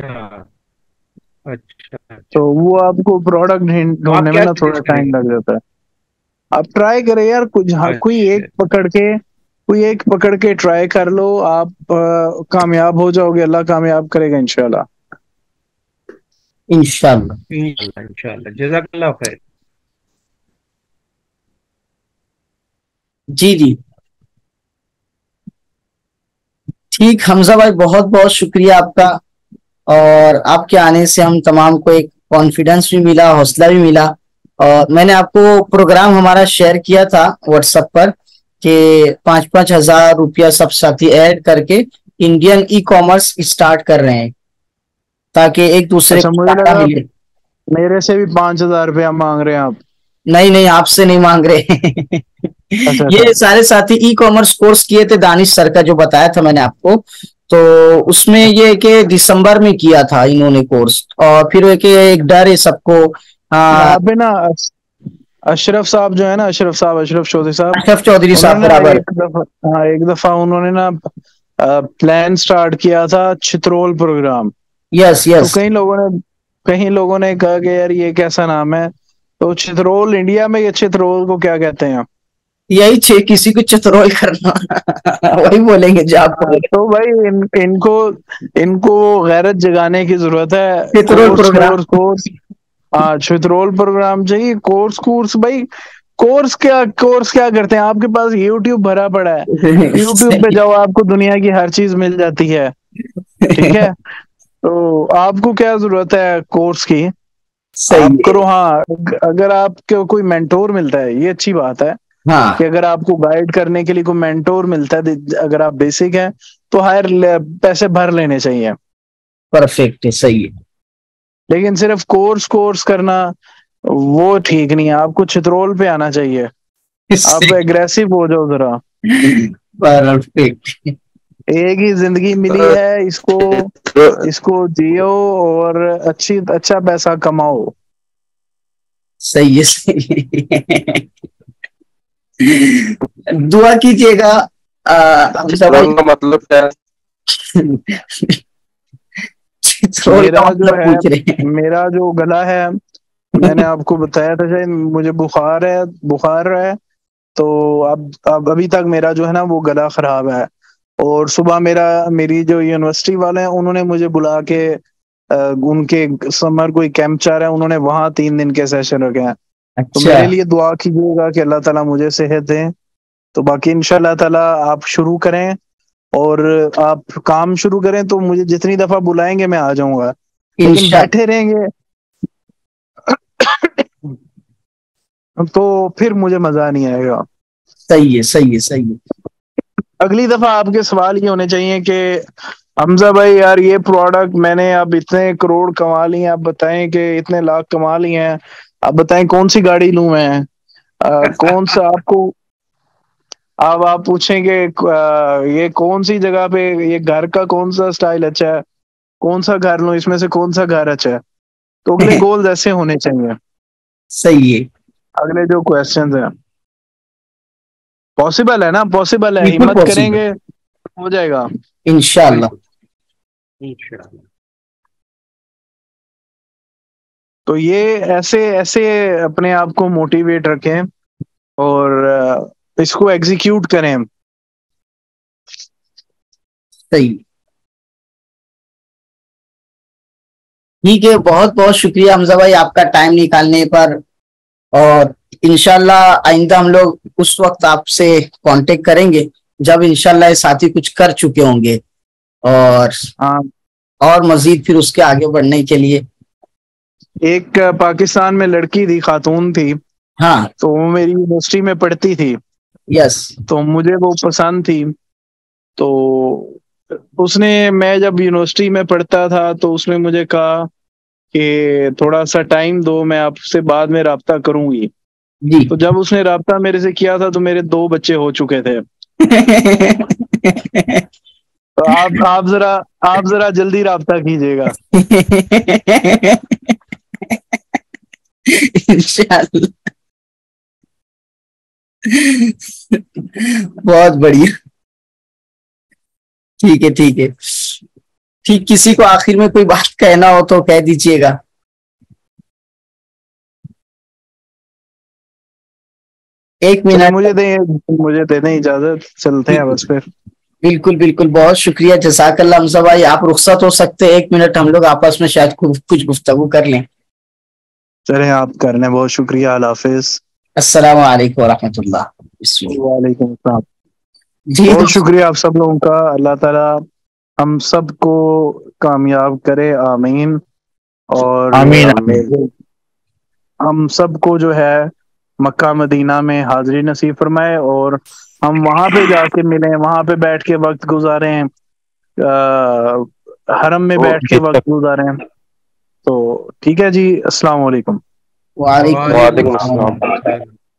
Speaker 8: अच्छा
Speaker 4: तो
Speaker 8: अच्छा।
Speaker 4: वो आपको प्रोडक्ट
Speaker 8: तो आप
Speaker 4: ढूंढने में
Speaker 8: क्या
Speaker 4: ना थोड़ा
Speaker 8: सजेस्ट
Speaker 4: टाइम
Speaker 8: करेंगे?
Speaker 4: लग जाता है। आप ट्राई करें यार, कुछ हाँ,
Speaker 8: अच्छा।
Speaker 4: कोई एक पकड़ के ट्राई कर लो, आप कामयाब हो जाओगे, अल्लाह कामयाब करेगा इंशाल्लाह।
Speaker 1: इंशाल्लाह।
Speaker 8: इंशाल्लाह इंशाल्लाह, जज़ाकल्लाह खैर।
Speaker 1: जी जी, ठीक हमजा भाई, बहुत बहुत शुक्रिया आपका। और आपके आने से हम तमाम को एक कॉन्फिडेंस भी मिला, हौसला भी मिला। और मैंने आपको प्रोग्राम हमारा शेयर किया था व्हाट्सएप पर कि 5-5 हज़ार रुपया सब साथी ऐड करके इंडियन ई कॉमर्स स्टार्ट कर रहे हैं, ताकि एक दूसरे
Speaker 4: अच्छा,
Speaker 1: को
Speaker 4: मुझे
Speaker 1: सहारा
Speaker 4: लगा
Speaker 1: मिले।
Speaker 4: मेरे से भी 5,000 रुपया मांग रहे हैं आप।
Speaker 1: नहीं नहीं, आपसे नहीं मांग रहे।
Speaker 4: अच्छा अच्छा।
Speaker 1: ये सारे साथी ई कॉमर्स कोर्स किए थे दानिश सर का, जो बताया था मैंने आपको। तो उसमें ये कि दिसंबर में किया था इन्होंने कोर्स, और फिर एक डर है सबको।
Speaker 4: यहाँ पे ना अशरफ साहब जो है ना, अशरफ चौधरी साहब,
Speaker 1: अशरफ चौधरी साहब
Speaker 4: उन्होंने ना
Speaker 1: बराबर।
Speaker 4: एक दफा उन्होंने ना प्लान स्टार्ट किया था चित्रोल प्रोग्राम।
Speaker 1: यस
Speaker 4: तो
Speaker 1: यस।
Speaker 4: कई लोगों ने कहा कि यार ये कैसा नाम है, तो चित्रोल, इंडिया में ये चित्रोल को क्या कहते हैं?
Speaker 1: यही छे किसी को चतरोल करना। वही बोलेंगे जो आप बोल
Speaker 4: तो भाई इनको गैरत जगाने की जरूरत है।
Speaker 1: रहे, चतरोल प्रोग्राम।
Speaker 4: कोर्स हाँ, चित्रोल प्रोग्राम चाहिए। कोर्स भाई, कोर्स क्या करते हैं? आपके पास यूट्यूब भरा पड़ा है, यूट्यूब पे
Speaker 1: सही
Speaker 4: जाओ, आपको दुनिया की हर चीज मिल जाती है। ठीक है, तो आपको क्या जरूरत है कोर्स की? आप
Speaker 1: सही है।
Speaker 4: करो। हाँ, अगर आपको कोई मेंटोर मिलता है, ये अच्छी बात है कि
Speaker 1: हाँ,
Speaker 4: अगर आपको गाइड करने के लिए कोई मेंटोर मिलता है, अगर आप बेसिक हैं तो हायर पैसे भर लेने चाहिए।
Speaker 1: परफेक्ट है, सही है।
Speaker 4: लेकिन सिर्फ कोर्स करना वो ठीक नहीं है, आपको चित्रोल पे आना चाहिए। आप एग्रेसिव हो जाओ जरा।
Speaker 1: परफेक्ट।
Speaker 4: एक ही जिंदगी मिली है, इसको जियो और अच्छा पैसा कमाओ।
Speaker 1: सही है सही है। दुआ कीजिएगा हम सब
Speaker 5: ड्रोन का मतलब क्या है?
Speaker 4: मेरा जो
Speaker 1: मतलब
Speaker 4: है,
Speaker 1: पूछ रहे हैं।
Speaker 4: मेरा जो गला है, मैंने आपको बताया था शायद, मुझे बुखार है। तो अब अभी तक मेरा जो है ना वो गला खराब है। और सुबह मेरी जो यूनिवर्सिटी वाले हैं उन्होंने मुझे बुला के उनके समर कोई कैंप चल रहा है, उन्होंने वहां 3 दिन के सेशन रखे हैं। तो
Speaker 1: अच्छा,
Speaker 4: मेरे लिए दुआ कीजिएगा कि अल्लाह ताला मुझे सेहत दे। तो बाकी इंशाल्लाह ताला आप शुरू करें और आप काम शुरू करें, तो मुझे जितनी दफा बुलाएंगे मैं आ जाऊंगा। लेकिन
Speaker 1: इंशाल्लाह।
Speaker 4: बैठे रहेंगे तो फिर मुझे मजा नहीं आएगा।
Speaker 1: सही है, सही है, सही है।
Speaker 4: अगली दफा आपके सवाल ये होने चाहिए कि हमजा भाई यार ये प्रोडक्ट मैंने अब इतने करोड़ कमा लिए हैं, आप बताएं कि इतने लाख कमा लिए हैं, आप बताएं कौन सी गाड़ी लूं मैं, कौन सा आपको, अब आप पूछेंगे ये कौन सी जगह पे, ये घर का कौन सा स्टाइल अच्छा है, कौन सा घर लूं, इसमें से कौन सा घर अच्छा है। तो अगले गोल ऐसे होने चाहिए,
Speaker 1: सही है।
Speaker 4: अगले जो क्वेश्चंस हैं। पॉसिबल है ना, पॉसिबल है,
Speaker 1: बिल्कुल
Speaker 4: हिम्मत
Speaker 1: पॉसिबल,
Speaker 4: करेंगे हो जाएगा।
Speaker 1: इंशाल्लाह।
Speaker 8: बिल्कुल इंशाल्लाह।
Speaker 4: तो ये ऐसे ऐसे अपने आप को मोटिवेट रखें और इसको एग्जीक्यूट करें।
Speaker 1: सही, ठीक है। बहुत बहुत शुक्रिया हमजा भाई आपका टाइम निकालने पर। और इंशाल्लाह आइंदा हम लोग उस वक्त आपसे कांटेक्ट करेंगे जब इंशाल्लाह ये साथी कुछ कर चुके होंगे, और
Speaker 4: हाँ,
Speaker 1: और मजीद फिर उसके आगे बढ़ने के लिए।
Speaker 4: एक पाकिस्तान में लड़की थी, खातून थी,
Speaker 1: हाँ,
Speaker 4: तो वो मेरी यूनिवर्सिटी में पढ़ती थी,
Speaker 1: यस।
Speaker 4: तो मुझे वो पसंद थी। तो मैं जब यूनिवर्सिटी में पढ़ता था तो उसने मुझे कहा कि थोड़ा सा टाइम दो, मैं आपसे बाद में राब्ता करूंगी।
Speaker 1: जी।
Speaker 4: तो जब उसने राब्ता मेरे से किया था तो मेरे 2 बच्चे हो चुके थे। तो आप जरा जल्दी राब्ता कीजिएगा।
Speaker 1: इंशाल्लाह। बहुत बढ़िया। ठीक है, ठीक है। ठीक, किसी को आखिर में कोई बात कहना हो तो कह दीजिएगा। एक
Speaker 4: चलिए
Speaker 1: मिनट।
Speaker 4: मुझे दे दें इजाजत, चलते हैं बस फिर।
Speaker 1: बिल्कुल बिल्कुल, बहुत शुक्रिया, जज़ाकल्लाह हमजा भाई। आप रुखसत हो सकते हैं 1 मिनट, हम लोग आपस में शायद कुछ गुफ्तगू कर लें।
Speaker 4: चलें, आप करने, बहुत शुक्रिया, अल्लाह हाफिज।
Speaker 1: अस्सलाम वालेकुम रहमतुल्लाह।
Speaker 4: वालेकुम अस्सलाम।
Speaker 1: जी
Speaker 4: बहुत
Speaker 1: दोस्तों,
Speaker 4: शुक्रिया आप सब लोगों का, अल्लाह ताला हम सबको कामयाब करे, आमीन। और
Speaker 1: आमीन।
Speaker 4: हम सबको जो है मक्का मदीना में हाजिरी नसीब फरमाए और हम वहां पे जाके मिलें, वहां पे बैठ के वक्त गुजारें, हरम में बैठ के वक्त गुजारें। तो ठीक है जी, अस्सलाम वालेकुम।
Speaker 5: वालेकुम अस्सलाम।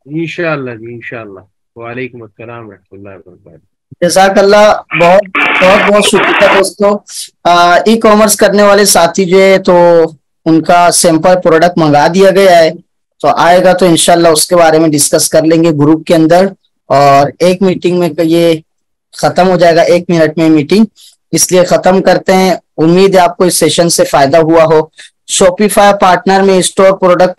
Speaker 8: इंशाल्लाह जी, इंशाल्लाह। वालेकुम अस्सलाम रहमतुल्लाहि व बरकातहू।
Speaker 1: जज़ाकल्लाह। बहुत बहुत बहुत शुक्रिया दोस्तों। ई कॉमर्स करने वाले साथी जो है तो उनका सैंपल प्रोडक्ट मंगा दिया गया है, तो आएगा तो इंशाल्लाह उसके बारे में डिस्कस कर लेंगे ग्रुप के अंदर। और एक मीटिंग में ये खत्म हो जाएगा, 1 मिनट में मीटिंग, इसलिए खत्म करते हैं। उम्मीद है आपको इस सेशन से फायदा हुआ हो। शॉपिफाई पार्टनर में स्टोर प्रोडक्ट